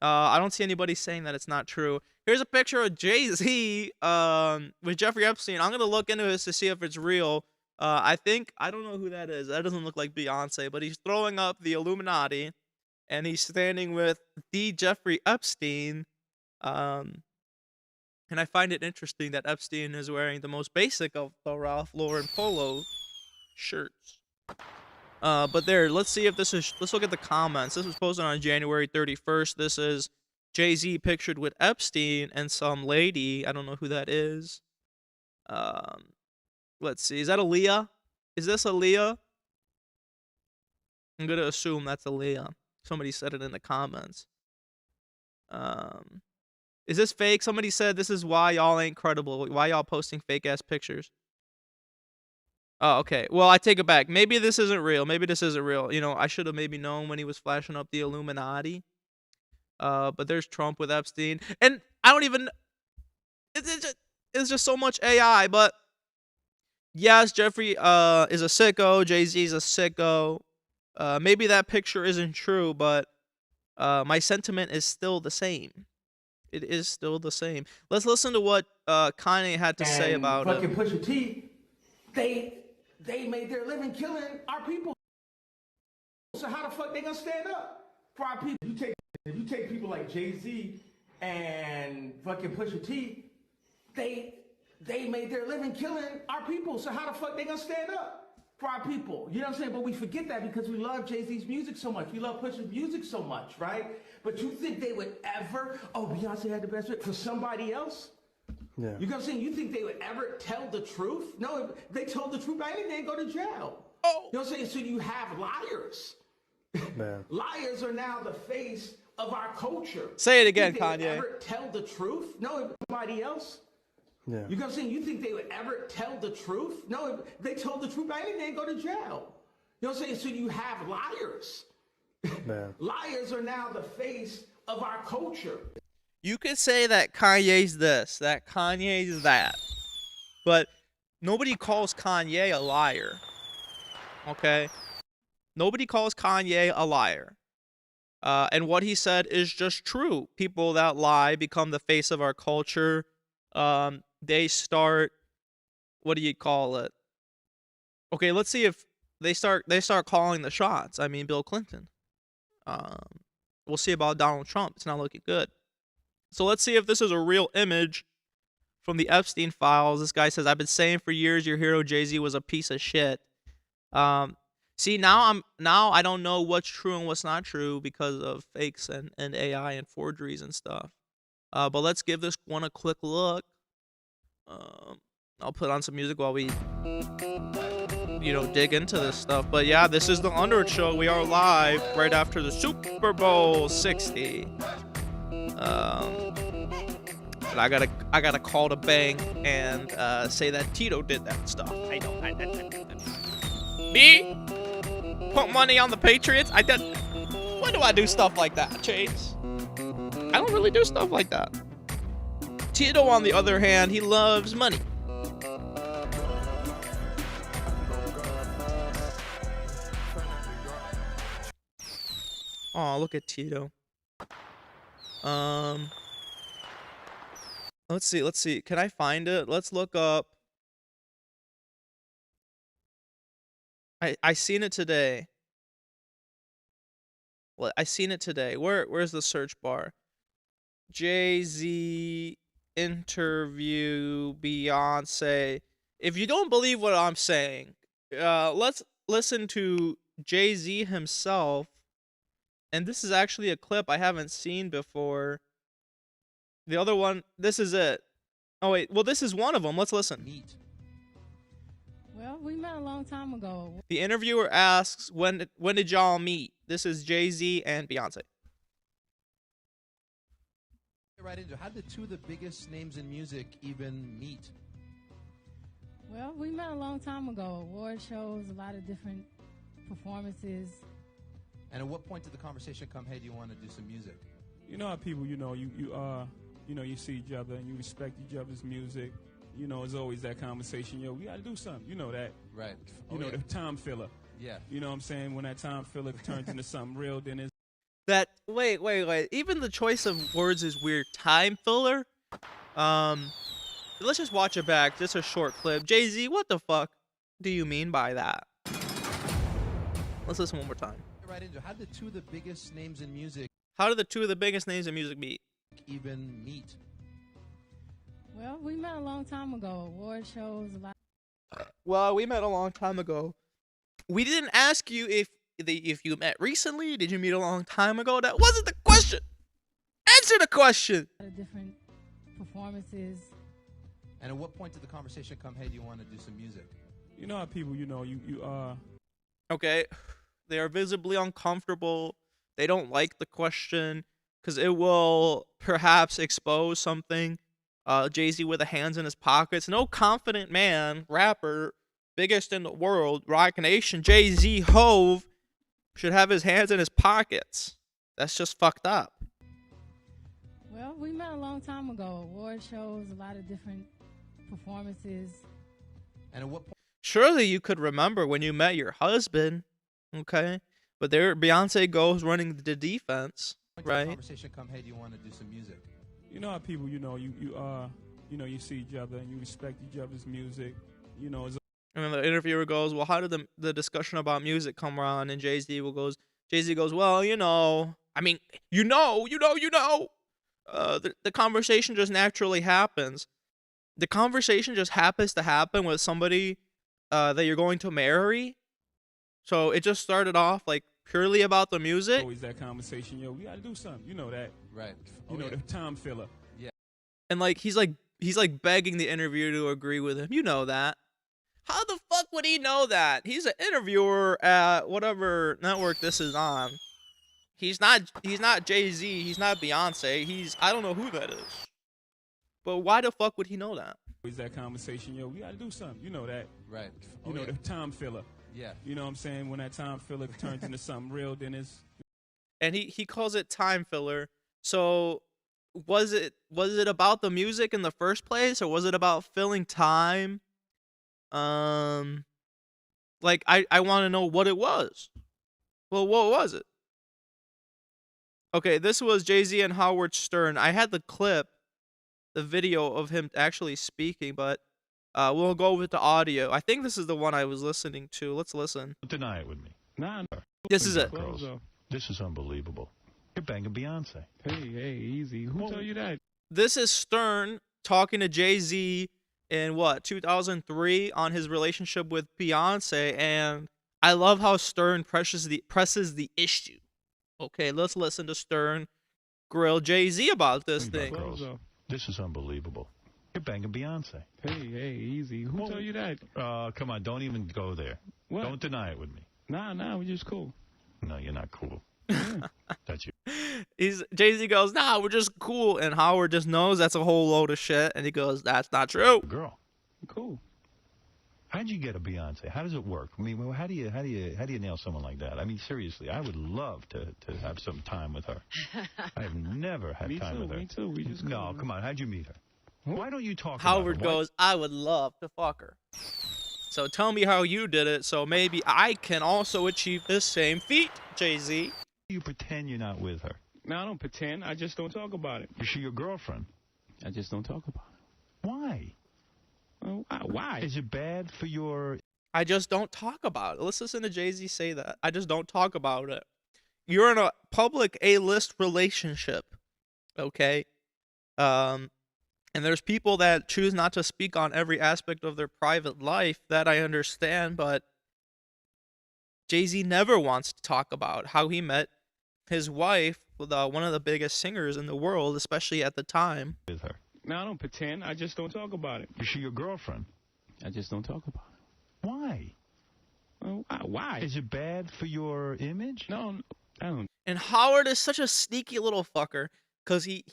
I don't see anybody saying that it's not true. Here's a picture of Jay-Z with Jeffrey Epstein. I'm gonna look into this to see if it's real. I don't know who that is. That doesn't look like Beyonce, but he's throwing up the Illuminati, and he's standing with the Jeffrey Epstein. And I find it interesting that Epstein is wearing the most basic of the Ralph Lauren polo shirts. But there, let's see if this is... Let's look at the comments. This was posted on January 31st. This is Jay-Z pictured with Epstein and some lady. I don't know who that is. Let's see. Is that Aaliyah? Is this Aaliyah? I'm gonna assume that's Aaliyah. Somebody said it in the comments. Is this fake? Somebody said this is why y'all ain't credible. Why y'all posting fake-ass pictures? Oh, okay. Well, I take it back. Maybe this isn't real. I should have maybe known when he was flashing up the Illuminati. But there's Trump with Epstein. And I don't even... It's just so much AI. But yes, Jeffrey is a sicko. Jay-Z's a sicko. Maybe that picture isn't true, but my sentiment is still the same. It is still the same. Let's listen to what Kanye had to say about it. Fucking Pusha T, they made their living killing our people. So how the fuck they gonna stand up for our people? If you take people like Jay-Z and fucking Pusha T, they made their living killing our people. So how the fuck they gonna stand up for our people? You know what I'm saying? But we forget that because we love Jay-Z's music so much. We love Pusha's music so much, right? But you think they would ever, Beyonce had the best for somebody else? Yeah. You know what I'm saying? You think they would ever tell the truth? No, if they told the truth, by anything, they'd go to jail. Oh. You know what I'm saying? So you have liars. Man. Liars are now the face of our culture. Say it again, Kanye. Ever tell the truth? No, if somebody else? Yeah. You know what I'm saying? You think they would ever tell the truth? No, if they told the truth, by anything, they'd go to jail. You know what I'm saying? So you have liars. Man. Liars are now the face of our culture. You could say that Kanye's this, that Kanye's that, but nobody calls Kanye a liar. Okay? Nobody calls Kanye a liar. And what he said is just true. People that lie become the face of our culture. They start, what do you call it? Okay, let's see if they start calling the shots. I mean, Bill Clinton. We'll see about Donald Trump. It's not looking good. So let's see if this is a real image from the Epstein files. This guy says, I've been saying for years your hero Jay-Z was a piece of shit. See, now I don't know what's true and what's not true because of fakes and AI and forgeries and stuff. But let's give this one a quick look. I'll put on some music while we, dig into this stuff. But yeah, this is the Hund Show. We are live right after the Super Bowl 60. But I gotta call the bank and say that Tito did that stuff. I know. Me? Put money on the Patriots? I did. When do I do stuff like that, Chase? I don't really do stuff like that. Tito, on the other hand, he loves money. Oh, look at Tito. Let's see. Can I find it? Let's look up. I seen it today. Well, I seen it today. Where's the search bar? Jay-Z interview Beyonce. If you don't believe what I'm saying, let's listen to Jay-Z himself. And this is actually a clip I haven't seen before. The other one, this is it. Oh wait, well this is one of them. Let's listen. Well, we met a long time ago. The interviewer asks, when did y'all meet? This is Jay-Z and Beyonce. Right into how did two of the biggest names in music even meet? Well, we met a long time ago. Award shows, a lot of different performances. And at what point did the conversation come, hey, do you want to do some music? You know how people, you see each other and you respect each other's music. You know, it's always that conversation, we got to do something. You know that. Right. The time filler. Yeah. You know what I'm saying? When that time filler turns into something real, then it's... That, wait. Even the choice of words is weird. Time filler? Let's just watch it back. Just a short clip. Jay-Z, what the fuck do you mean by that? Let's listen one more time. Right into how did two of the biggest names in music meet? Even meet? Well, we met a long time ago. Award shows, a lot. Well, we met a long time ago. We didn't ask you if you met recently. Did you meet a long time ago? That wasn't the question. Answer the question. A lot of different performances. And at what point did the conversation come, hey, do you want to do some music? You know how people, Okay. They are visibly uncomfortable. They don't like the question because it will perhaps expose something. Jay-Z with the hands in his pockets. No confident man, rapper, biggest in the world, Rock Nation, Jay-Z, Hove, should have his hands in his pockets. That's just fucked up. Well, we met a long time ago. Award shows, a lot of different performances. And at what point? Surely you could remember when you met your husband, okay? But there, Beyonce goes running the defense, right? The conversation come, hey, do you want to do some music? You know how people, you see each other and you respect each other's music. And then the interviewer goes, well, how did the discussion about music come around? And Jay-Z goes, well, I mean, the conversation just naturally happens. The conversation just happens to happen with somebody that you're going to marry. So it just started off like purely about the music. Always that conversation, we got to do something. You know that. Right. The time filler. Yeah. And like he's like begging the interviewer to agree with him. You know that. How the fuck would he know that? He's an interviewer at whatever network this is on. He's not Jay-Z, he's not Beyonce. I don't know who that is. But why the fuck would he know that? Always that conversation, yo, we gotta do something. You know that. Right. You know, the time filler. Yeah. You know what I'm saying? When that time filler turns into something real, then it's... And he calls it time filler. So was it about the music in the first place, or was it about filling time? Like I want to know what it was. Well, what was it? Okay, this was Jay-Z and Howard Stern. I had the clip, the video of him actually speaking, but we'll go with the audio. I think this is the one I was listening to. Let's listen. Don't deny it with me. Nah. This is it. Girls, this is unbelievable. You're banging Beyonce. Hey, easy. Who told you that? This is Stern talking to Jay-Z in 2003 on his relationship with Beyonce, and I love how Stern presses the issue. Okay, let's listen to Stern grill Jay-Z about this thing. Girls, this is unbelievable. You're banging Beyonce. Hey, easy. Who told you that? Come on, don't even go there. What? Don't deny it with me. Nah, we're just cool. No, you're not cool. That's you. Jay-Z goes, nah, we're just cool, and Howard just knows that's a whole load of shit, and he goes, that's not true. Girl. Cool. How'd you get a Beyonce? How does it work? I mean, how do you nail someone like that? I mean, seriously, I would love to have some time with her. I have never had time with her. Me too. We just no, come on. How'd you meet her? Why don't you talk Howard about her? goes, I would love to fuck her. So tell me how you did it, so maybe I can also achieve this same feat, Jay-Z. You pretend you're not with her. No, I don't pretend. I just don't talk about it. Is she your girlfriend? I just don't talk about it. Why? Well, why? Is it bad for your... I just don't talk about it. Let's listen to Jay-Z say that. I just don't talk about it. You're in a public A-list relationship, okay? And there's people that choose not to speak on every aspect of their private life. That I understand, but Jay-Z never wants to talk about how he met his wife with one of the biggest singers in the world, especially at the time. With her. No, I don't pretend. I just don't talk about it. Is she your girlfriend? I just don't talk about it. Why? Well, why? Is it bad for your image? No, I don't. And Howard is such a sneaky little fucker, because he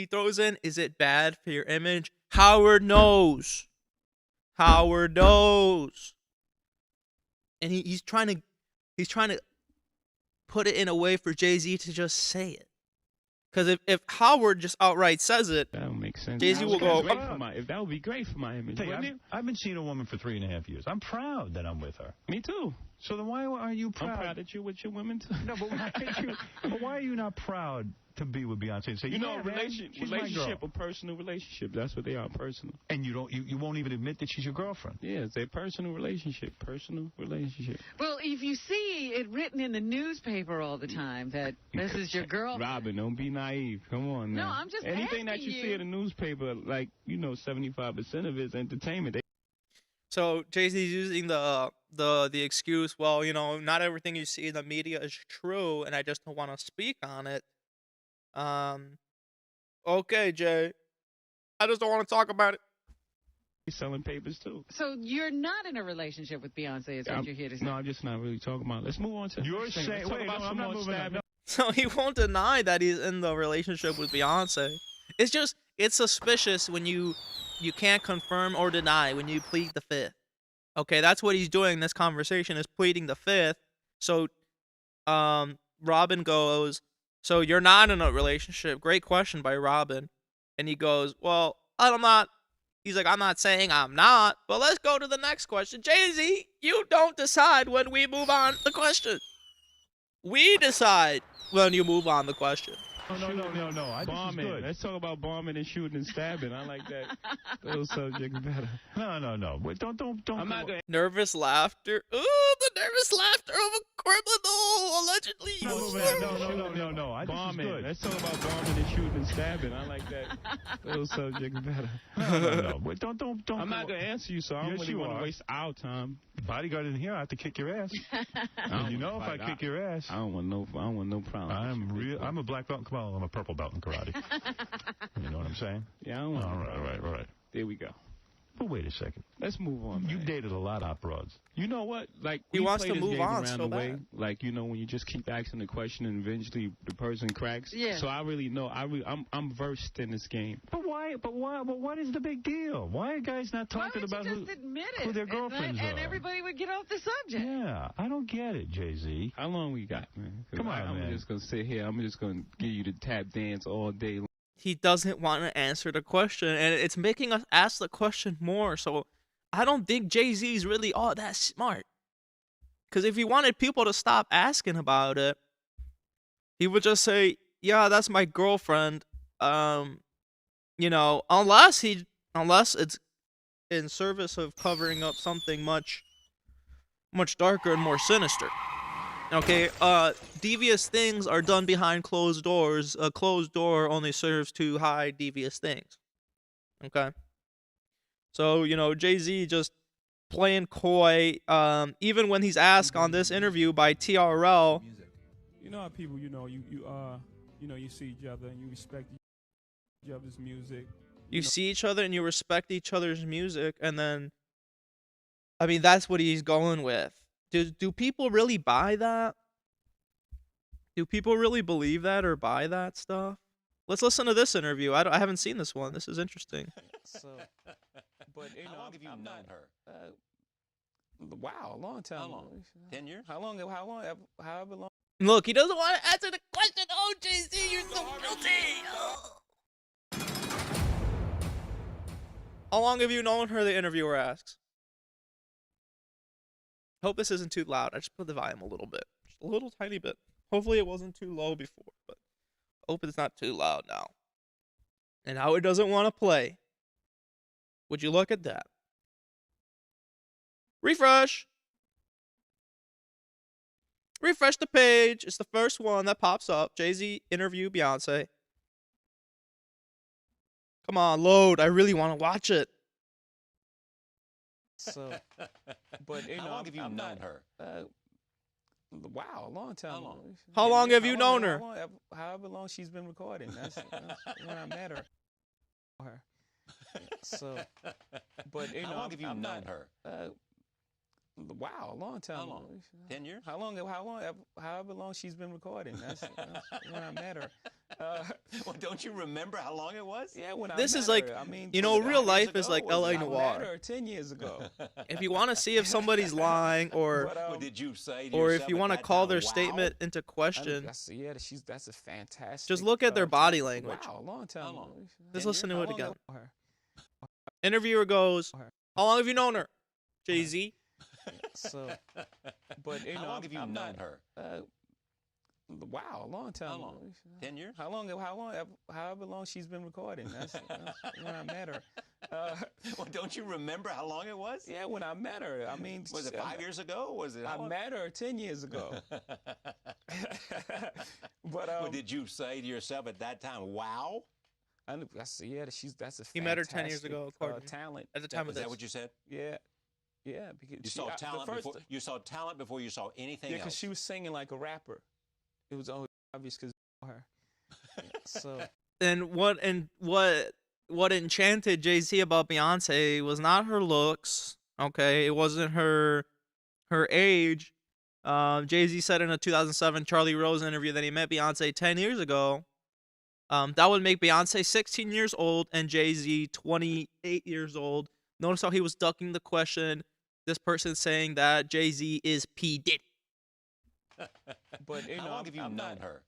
throws in, is it bad for your image? Howard knows. Howard knows. And he's trying to put it in a way for Jay-Z to just say it. Because if Howard just outright says it, that would make sense. Jay-Z will go, if that would be great for my image. Hey, I've been seeing a woman for 3.5 years. I'm proud that I'm with her. Me too. So then why are you proud? I'm proud that you're with your women too. No, but why are you not proud to be with Beyonce and say, you know, yeah, relationship, a personal relationship. That's what they are, personal. And you won't even admit that she's your girlfriend. Yeah, it's a personal relationship. Well, if you see it written in the newspaper all the time that this is your girlfriend. Robin, don't be naive. Come on now. No, I'm just anything that you see in the newspaper, like, 75% of it's entertainment. So Jay-Z's using the excuse, well, not everything you see in the media is true, and I just don't want to speak on it. Okay, Jay. I just don't want to talk about it. He's selling papers too. So you're not in a relationship with Beyonce, is what you're here to say? No, I'm just not really talking about it. Let's move on to You're saying, wait, no, I'm not moving on. So he won't deny that he's in the relationship with Beyonce. It's suspicious when you can't confirm or deny, when you plead the fifth. Okay, that's what he's doing in this conversation, is pleading the fifth. So Robin goes, so you're not in a relationship. Great question by Robin. And he goes, well, I'm not. He's like, I'm not saying I'm not. But let's go to the next question. Jay-Z, you don't decide when we move on the question. We decide when you move on the question. No. Bombing. Let's talk about bombing and shooting and stabbing. I like that. Those subjects better. No. Wait, don't. I'm not going. Nervous laughter. Ooh, the nervous laughter of a criminal, allegedly. No. Bombing. Let's talk about bombing and shooting and stabbing. I like that. Those subjects better. No. Wait, don't. I'm not going to answer you, so I don't really want to waste our time. Bodyguard in here, I have to kick your ass. And if I kick your ass, I don't want no problem. I'm a black belt. Come on, I'm a purple belt in karate. You know what I'm saying? Yeah, I don't want. All right. There we go. But wait a second. Let's move on, man. You dated a lot of broads. You know what? Like, He we wants play to this move game on around so the way. bad. Like, you know, when you just keep asking the question and eventually the person cracks. Yeah. So I really know. I'm versed in this game. But why? But what is the big deal? Why are guys not Why talking would you about just admit it? who their girlfriends and are? everybody would get off the subject. Yeah, I don't get it, Jay-Z. How long we got, man? Come on, I'm man. just gonna sit here. I'm just gonna give you the tap dance all day long. He doesn't want to answer the question, and it's making us ask the question more. So I don't think Jay-Z's really all that smart. Because if he wanted people to stop asking about it, he would just say, "Yeah, that's my girlfriend." You know, unless it's in service of covering up something much darker and more sinister. Okay, devious things are done behind closed doors. A closed door only serves to hide devious things. Okay? So, you know, Jay-Z just playing coy, even when he's asked on this interview by TRL. You know how people, you see each other and you respect each other's music. You see each other and you respect each other's music, and then, I mean, that's what he's going with. Do people really buy that? Do people really believe that or buy that stuff? Let's listen to this interview. I haven't seen this one. This is interesting. So, but you know, how long have you known her? Wow, a long time. How long? 10 years? However long. Look, he doesn't want to answer the question. Oh, Jay-Z, you're so guilty. Oh. How long have you known her, the interviewer asks. Hope this isn't too loud. I just put the volume a little bit. Just a little tiny bit. Hopefully it wasn't too low before, but hope it's not too loud now. And how it doesn't want to play. Would you look at that? Refresh. Refresh the page. It's the first one that pops up. Jay-Z interview Beyonce. Come on, load. I really want to watch it. So, but you know, how long have you known her? Wow, a long time. How long have you known her? However long she's been recording. That's when I met her. So, but you know, how long have you known her? Wow, a long time. How long? 10 years? However long she's been recording. That's when I met her. Well, don't you remember how long it was? Yeah, when this I is met like, her. I mean, you know, real life ago? is like Was LA it- I Noir. met her 10 years ago. If you want to see if somebody's lying or What did you say to or if yourself you at want to that call time? their Wow. statement into question, That's a fantastic. just look at their body language. Wow, a long time. How long? Just 10 listen to How it long again. have- Interviewer goes, "How long have you known her?" Jay-Z. So, but you know, How long have you I'm known not- her? Wow, a long time. How long? 10 years? However long she's been recording. That's when I met her. Well, don't you remember how long it was? Yeah, when I met her. I mean, Was it 5 years ago? Was it? I how long? met her 10 years ago. But Well, did you say to yourself at that time, "Wow"? that's a He met her 10 years ago, fantastic, according to- talent. At the time of Is this. that what you said? Yeah, because You saw talent before. You saw talent before you saw anything Yeah, because else. she was singing like a rapper. It was always obvious because her. So And what enchanted Jay-Z about Beyonce was not her looks, okay? It wasn't her age. Jay-Z said in a 2007 Charlie Rose interview that he met Beyonce 10 years ago. That would make Beyonce 16 years old and Jay-Z 28 years old. Notice how he was ducking the question. This person saying that Jay-Z is P. Diddy. but you How know, long have you I'm known not- her?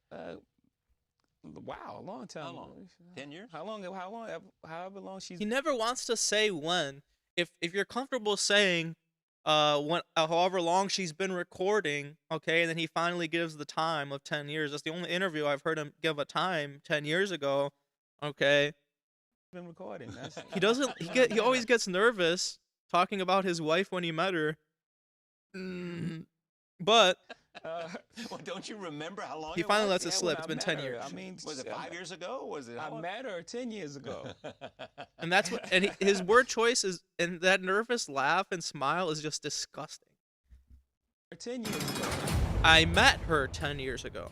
Wow, a long time. How long? 10 years? However long she's He never wants to say when. If you're comfortable saying when however long she's been recording, okay, and then he finally gives the time of 10 years. That's the only interview I've heard him give a time 10 years ago, okay? been recording. He doesn't he always gets nervous talking about his wife when he met her. But well, don't you remember how long he it finally was? lets it slip. It's been 10 years. I mean, Was it 5 years ago? Was it? I met her 10 years ago. And that's what his word choice is, and that nervous laugh and smile is just disgusting. 10 years ago. I met her 10 years ago.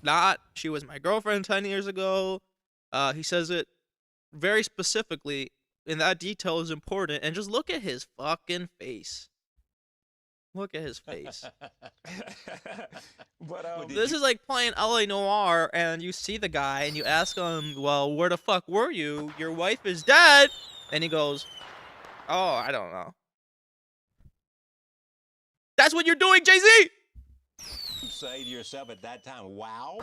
Not she was my girlfriend 10 years ago. He says it very specifically and that detail is important. And just look at his fucking face. Look at his face. But This is like playing LA Noire, and you see the guy, and you ask him, well, where the fuck were you? Your wife is dead. And he goes, oh, I don't know. That's what you're doing, Jay-Z! Say to yourself at that time, wow.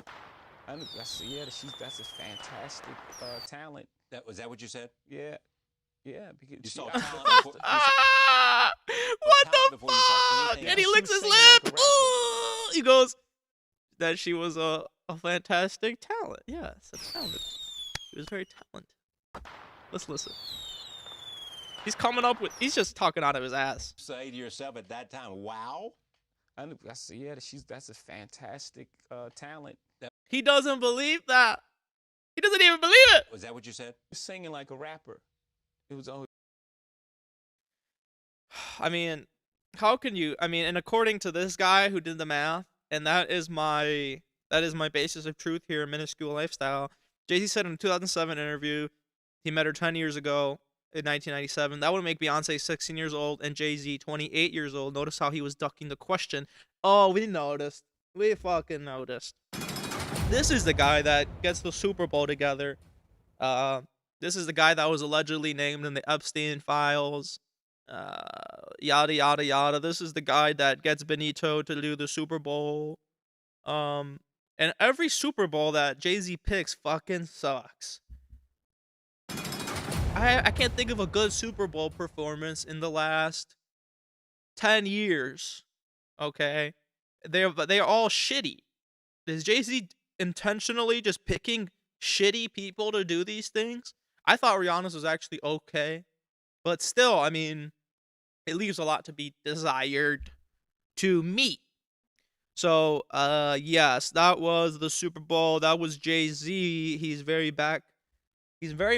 That's a fantastic talent. Was that what you said? Yeah. Yeah, because you saw talent before, what the fuck? And he licks his lip. He goes, that she was a fantastic talent. Yes, a talent. She was very talented. Let's listen. He's coming up with, he's just talking out of his ass. Say to yourself at that time, wow. That's a fantastic talent. He doesn't believe that. He doesn't even believe it. Was that what you said? Singing like a rapper. It was always. I mean, how can you? I mean, and according to this guy who did the math, and that is my basis of truth here in Minuscule Lifestyle. Jay-Z said in a 2007 interview, he met her 10 years ago in 1997. That would make Beyonce 16 years old and Jay-Z 28 years old. Notice how he was ducking the question. Oh, we noticed. We fucking noticed. This is the guy that gets the Super Bowl together. This is the guy that was allegedly named in the Epstein files. Yada, yada, yada. This is the guy that gets Benito to do the Super Bowl. And every Super Bowl that Jay-Z picks fucking sucks. I can't think of a good Super Bowl performance in the last 10 years. Okay? They are all shitty. Is Jay-Z intentionally just picking shitty people to do these things? I thought Rihanna's was actually okay. But still, I mean, it leaves a lot to be desired to me. So, yes, that was the Super Bowl. That was Jay-Z. He's very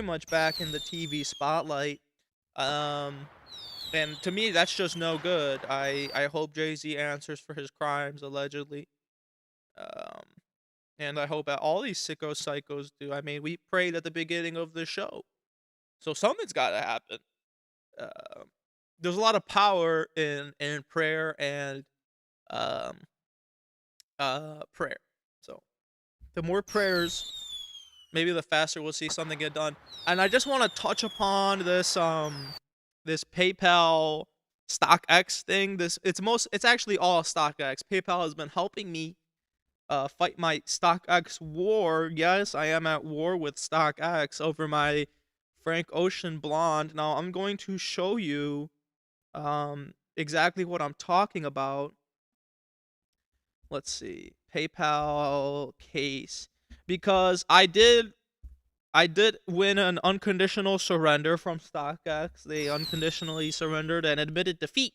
much back in the TV spotlight. And to me, that's just no good. I hope Jay-Z answers for his crimes, allegedly. And I hope that all these sicko psychos do. I mean, we prayed at the beginning of the show. So something's got to happen. There's a lot of power in prayer and prayer. So the more prayers, maybe the faster we'll see something get done. And I just want to touch upon this this PayPal StockX thing. It's actually all StockX. PayPal has been helping me fight my StockX war. Yes, I am at war with StockX over my Frank Ocean blonde. Now I'm going to show you exactly what I'm talking about. Let's see. PayPal case. Because I did win an unconditional surrender from StockX. They unconditionally surrendered and admitted defeat.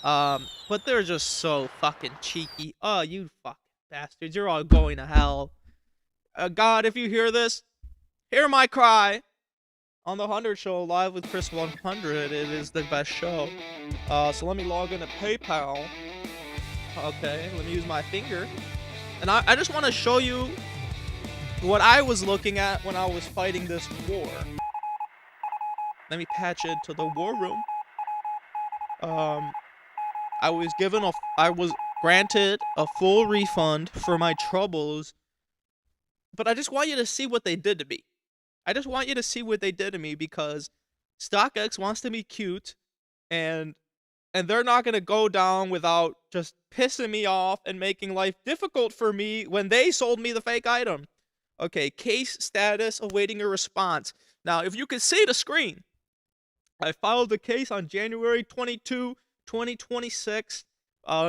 But they're just so fucking cheeky. Oh, you fucking bastards. You're all going to hell. God, if you hear this, hear my cry. On the Hund Show, live with Chris 100, it is the best show. So let me log into PayPal. Okay, let me use my finger. And I just want to show you what I was looking at when I was fighting this war. Let me patch into the war room. I was granted a full refund for my troubles. But I just want you to see what they did to me. I just want you to see what they did to me, because StockX wants to be cute, and they're not going to go down without just pissing me off and making life difficult for me when they sold me the fake item. Okay, case status awaiting a response. Now, if you can see the screen, I filed the case on January 22, 2026.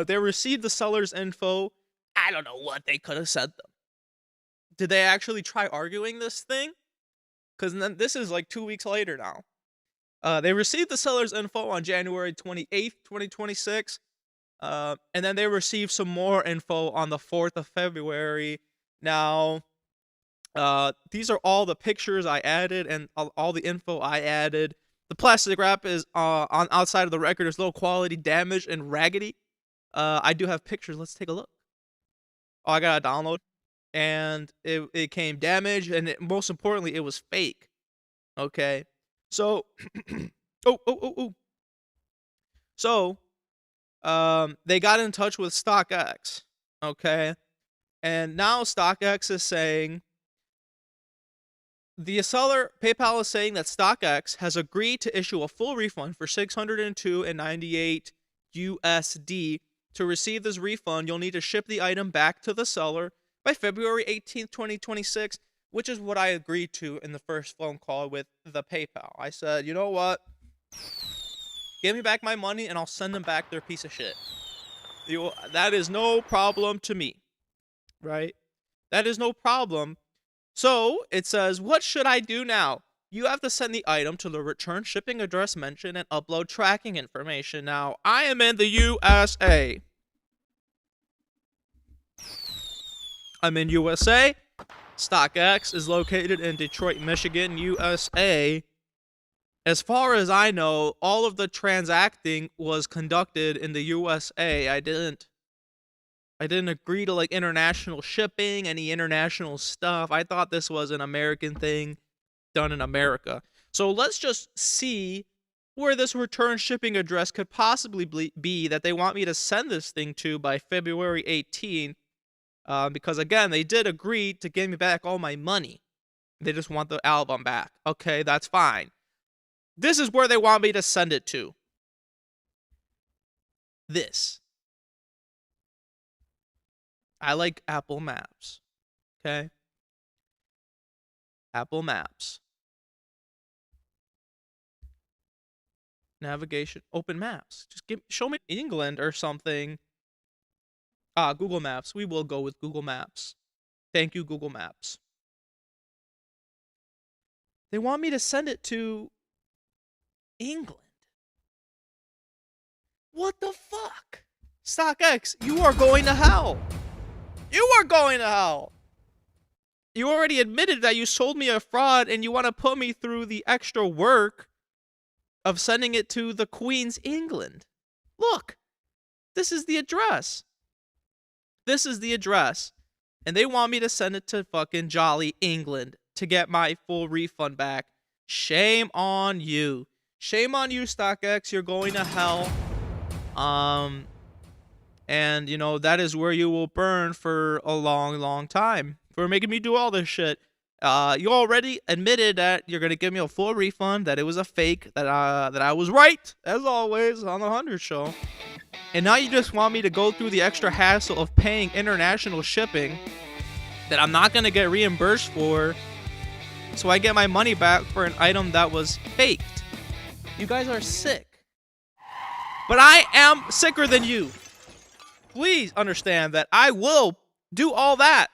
They received the seller's info. I don't know what they could have said them. Did they actually try arguing this thing? Because this is like 2 weeks later now. They received the seller's info on January 28th, 2026. And then they received some more info on the 4th of February. Now, these are all the pictures I added and all the info I added. The plastic wrap is on outside of the record. There's low quality, damaged, and raggedy. I do have pictures. Let's take a look. Oh, I got to download. And it came damaged, and most importantly, it was fake. Okay, So, oh. So, they got in touch with StockX, okay? And now StockX is saying, the seller, PayPal is saying that StockX has agreed to issue a full refund for $602.98 USD. To receive this refund, you'll need to ship the item back to the seller by February 18th, 2026, which is what I agreed to in the first phone call with the PayPal. I said, you know what? Give me back my money and I'll send them back their piece of shit. That is no problem to me, right? That is no problem. So it says, what should I do now? You have to send the item to the return shipping address mentioned and upload tracking information. Now, I am in the USA. I'm in USA. StockX is located in Detroit, Michigan, USA. As far as I know, all of the transacting was conducted in the USA. I didn't agree to like international shipping, any international stuff. I thought this was an American thing done in America. So let's just see where this return shipping address could possibly be that they want me to send this thing to by February 18th. Because again, they did agree to give me back all my money. They just want the album back. Okay, that's fine. This is where they want me to send it to. This. I like Apple Maps. Okay? Apple Maps. Navigation. Open Maps. Just show me England or something. Google Maps. We will go with Google Maps. Thank you, Google Maps. They want me to send it to England. What the fuck? StockX, you are going to hell. You are going to hell. You already admitted that you sold me a fraud and you want to put me through the extra work of sending it to the Queen's England. Look, this is the address. This is the address. And they want me to send it to fucking Jolly England to get my full refund back. Shame on you. Shame on you, StockX. You're going to hell. And, you know, that is where you will burn for a long, long time. For making me do all this shit. You already admitted that you're going to give me a full refund, that it was a fake, that I was right, as always, on the Hund Show. And now you just want me to go through the extra hassle of paying international shipping that I'm not going to get reimbursed for, so I get my money back for an item that was faked. You guys are sick. But I am sicker than you. Please understand that I will do all that,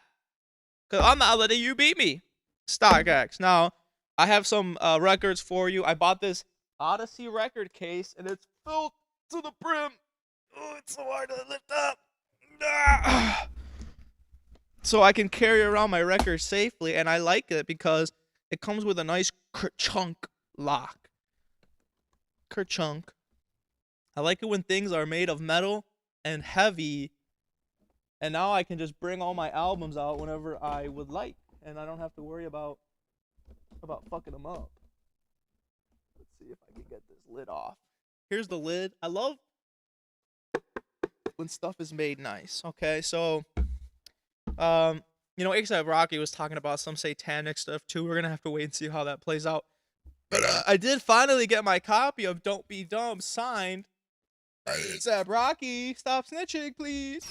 because I'm not letting you beat me. StockX. Now, I have some records for you. I bought this Odyssey record case, and it's filled to the brim. Oh, it's so hard to lift up. So I can carry around my record safely, and I like it because it comes with a nice kerchunk lock. Kerchunk. I like it when things are made of metal and heavy, and now I can just bring all my albums out whenever I would like, and I don't have to worry about fucking them up. Let's see if I can get this lid off. Here's the lid. I love when stuff is made nice. Okay, so you know, A$AP Rocky was talking about some satanic stuff too. We're gonna have to wait and see how that plays out. But I did finally get my copy of Don't Be Dumb signed. A$AP Rocky, stop snitching, please.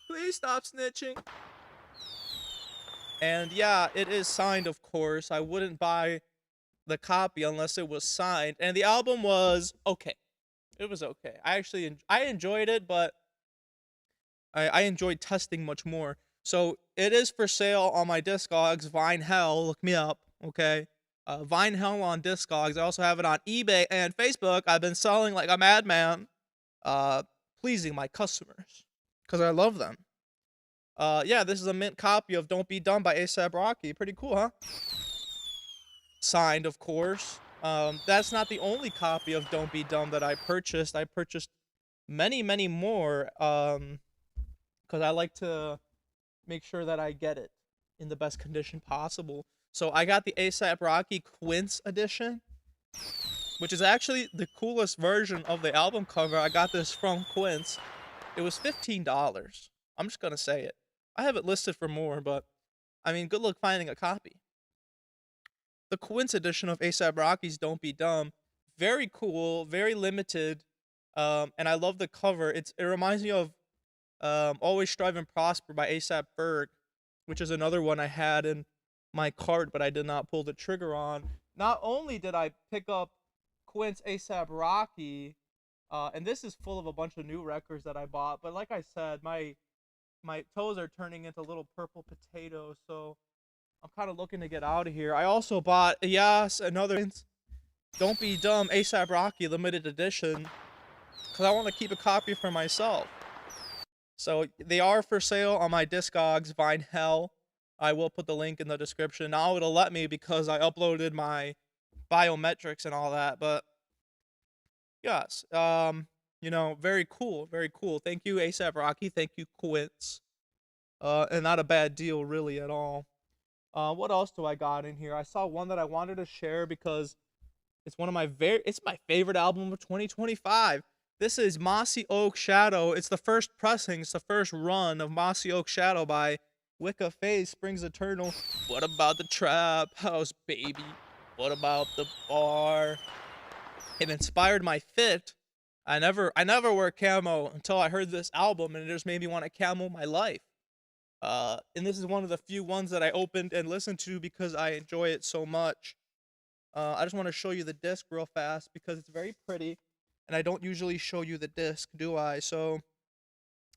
Please stop snitching. And yeah, it is signed, of course. I wouldn't buy the copy unless it was signed. And the album was okay. It was okay. I enjoyed it, but I enjoyed testing much more. So it is for sale on my Discogs, Vine Hell. Look me up, okay? Vine Hell on Discogs. I also have it on eBay and Facebook. I've been selling like a madman, pleasing my customers because I love them. Yeah, this is a mint copy of Don't Be Dumb by A$AP Rocky. Pretty cool, huh? Signed, of course. That's not the only copy of Don't Be Dumb that I purchased. I purchased many, many more, because I like to make sure that I get it in the best condition possible. So I got the A$AP Rocky Quince edition, which is actually the coolest version of the album cover. I got this from Quince. It was $15. I'm just gonna say it. I have it listed for more, but I mean, good luck finding a copy. The Quince edition of A$AP Rocky's Don't Be Dumb, very cool, very limited, and I love the cover. It reminds me of Always Strive and Prosper by A$AP Ferg, which is another one I had in my cart, but I did not pull the trigger on. Not only did I pick up Quince A$AP Rocky, and this is full of a bunch of new records that I bought, but like I said, my toes are turning into little purple potatoes, so I'm kind of looking to get out of here. I also bought, another Don't Be Dumb A$AP Rocky limited edition, because I want to keep a copy for myself. So they are for sale on my Discogs, Vine Hell. I will put the link in the description. Now it'll let me because I uploaded my biometrics and all that, but yes, very cool, very cool. Thank you, A$AP Rocky. Thank you, Quince. And not a bad deal, really, at all. What else do I got in here? I saw one that I wanted to share because it's it's my favorite album of 2025. This is Mossi Oak Shadow. It's the first pressing, it's the first run of Mossi Oak Shadow by Wicca Phase, Springs Eternal. What about the trap house, baby? What about the bar? It inspired my fit. I never wear camo until I heard this album, and it just made me want to camo my life. And this is one of the few ones that I opened and listened to because I enjoy it so much. I just want to show you the disc real fast because it's very pretty, and I don't usually show you the disc, do I? So,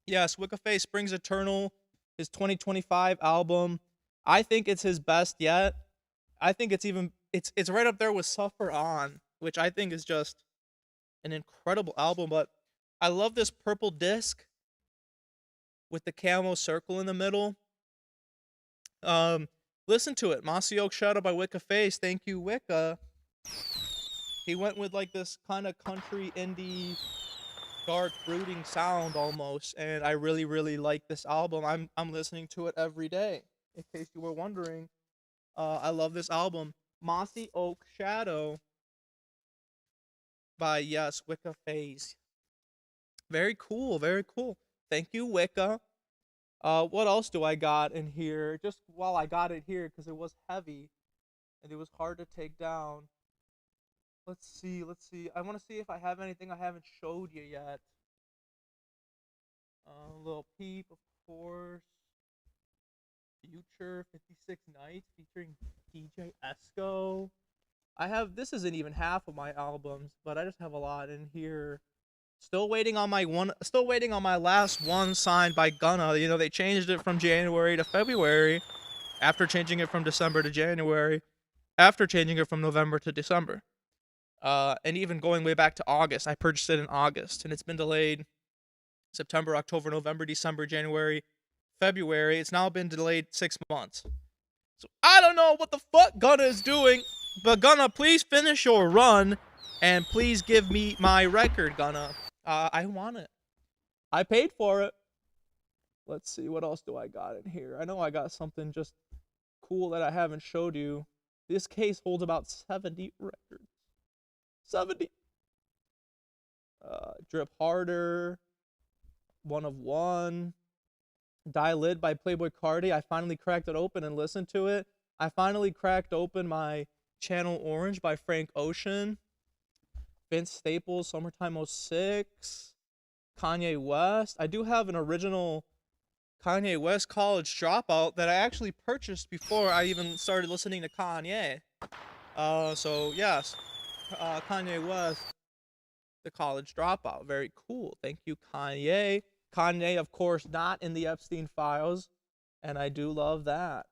yes, Wicca Phase, Springs Eternal, his 2025 album. I think it's his best yet. I think it's right up there with Suffer On, which I think is just an incredible album. But I love this purple disc with the camo circle in the middle. Listen to it. Mossi Oak Shadow by Wicca Phase. Thank you, Wicca. He went with like this kind of country indie dark brooding sound almost, and I really, really like this album. I'm listening to it every day, in case you were wondering. I love this album. Mossi Oak Shadow by, Wicca Phase. Very cool, very cool. Thank you, Wicca. What else do I got in here? Just while I got it here, because it was heavy, and it was hard to take down. Let's see. I want to see if I have anything I haven't showed you yet. Lil Peep, of course. Future, 56 Nights, featuring DJ Esco. This isn't even half of my albums, but I just have a lot in here. Still waiting on my last one signed by Gunna. They changed it from January to February, after changing it from December to January, after changing it from November to December. And even going way back to August. I purchased it in August, and it's been delayed September, October, November, December, January, February. It's now been delayed 6 months. So I don't know what the fuck Gunna is doing, but Gunna, please finish your run, and please give me my record, Gunna. I want it. I paid for it. Let's see, what else do I got in here? I know I got something just cool that I haven't showed you. This case holds about 70 records. 70. Drip Harder, One of One, Die Lit by Playboi Carti. I finally cracked it open and listened to it. I finally cracked open my Channel Orange by Frank Ocean. Vince Staples, Summertime '06. Kanye West. I do have an original Kanye West College Dropout that I actually purchased before I even started listening to Kanye. So yes, Kanye West, the College Dropout. Very cool. Thank you, Kanye. Kanye, of course, not in the Epstein files, and I do love that.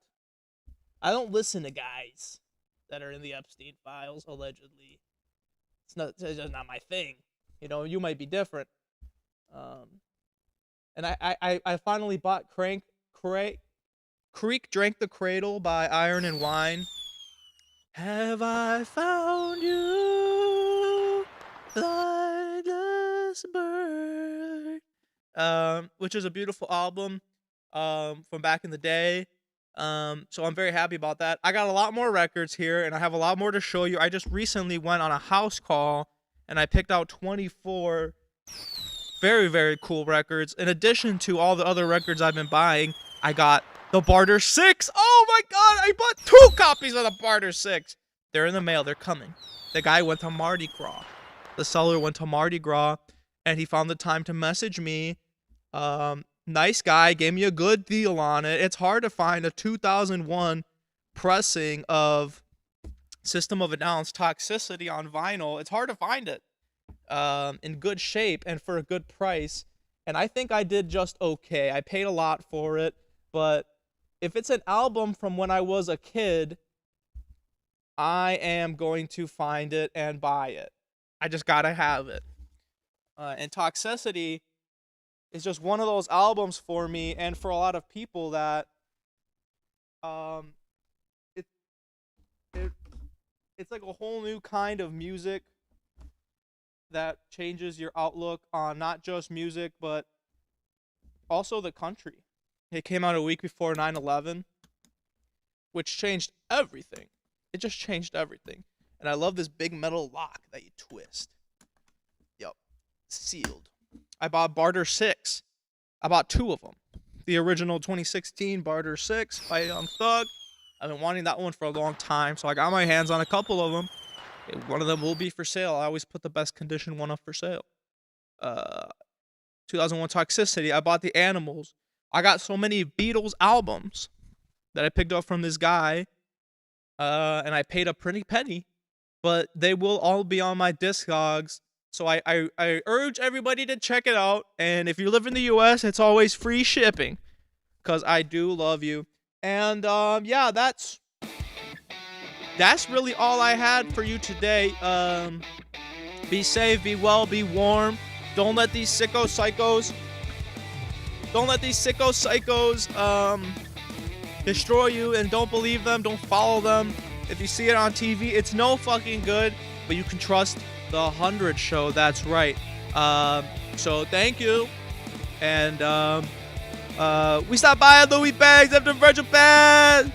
I don't listen to guys that are in the Epstein files, allegedly. It's just not my thing. You might be different. And I finally bought Creek Drank the Cradle by Iron and Wine. Have I found you, lightless bird? Which is a beautiful album from back in the day. So I'm very happy about that. I got a lot more records here, and I have a lot more to show you. I just recently went on a house call, and I picked out 24 very, very cool records. In addition to all the other records I've been buying, I got the Barter 6. Oh my god, I bought 2 copies of the Barter 6. They're in the mail. They're coming. The guy went to Mardi Gras. The seller went to Mardi Gras, and he found the time to message me. Nice guy, gave me a good deal on it. It's hard to find a 2001 pressing of System of a Down's Toxicity on vinyl. It's hard to find it in good shape and for a good price. And I think I did just okay. I paid a lot for it, but if it's an album from when I was a kid, I am going to find it and buy it. I just gotta have it. And Toxicity is just one of those albums for me and for a lot of people that it's like a whole new kind of music that changes your outlook on not just music but also the country. It came out a week before 9/11, which changed everything. It just changed everything. And I love this big metal lock that you twist. Yup. Sealed. I bought Barter 6. I bought 2 of them. The original 2016 Barter 6 by Young Thug. I've been wanting that one for a long time, so I got my hands on a couple of them. One of them will be for sale. I always put the best condition one up for sale. 2001 Toxicity. I bought the Animals. I got so many Beatles albums that I picked up from this guy, and I paid a pretty penny, but they will all be on my Discogs. So I urge everybody to check it out. And if you live in the U.S., it's always free shipping, because I do love you. And yeah, that's really all I had for you today. Be safe, be well, be warm. Don't let these sicko psychos destroy you, and don't believe them. Don't follow them. If you see it on TV, it's no fucking good, but you can trust the 100 Show. That's right. So thank you. And we stopped by at Louis Bags after Virgil Pass.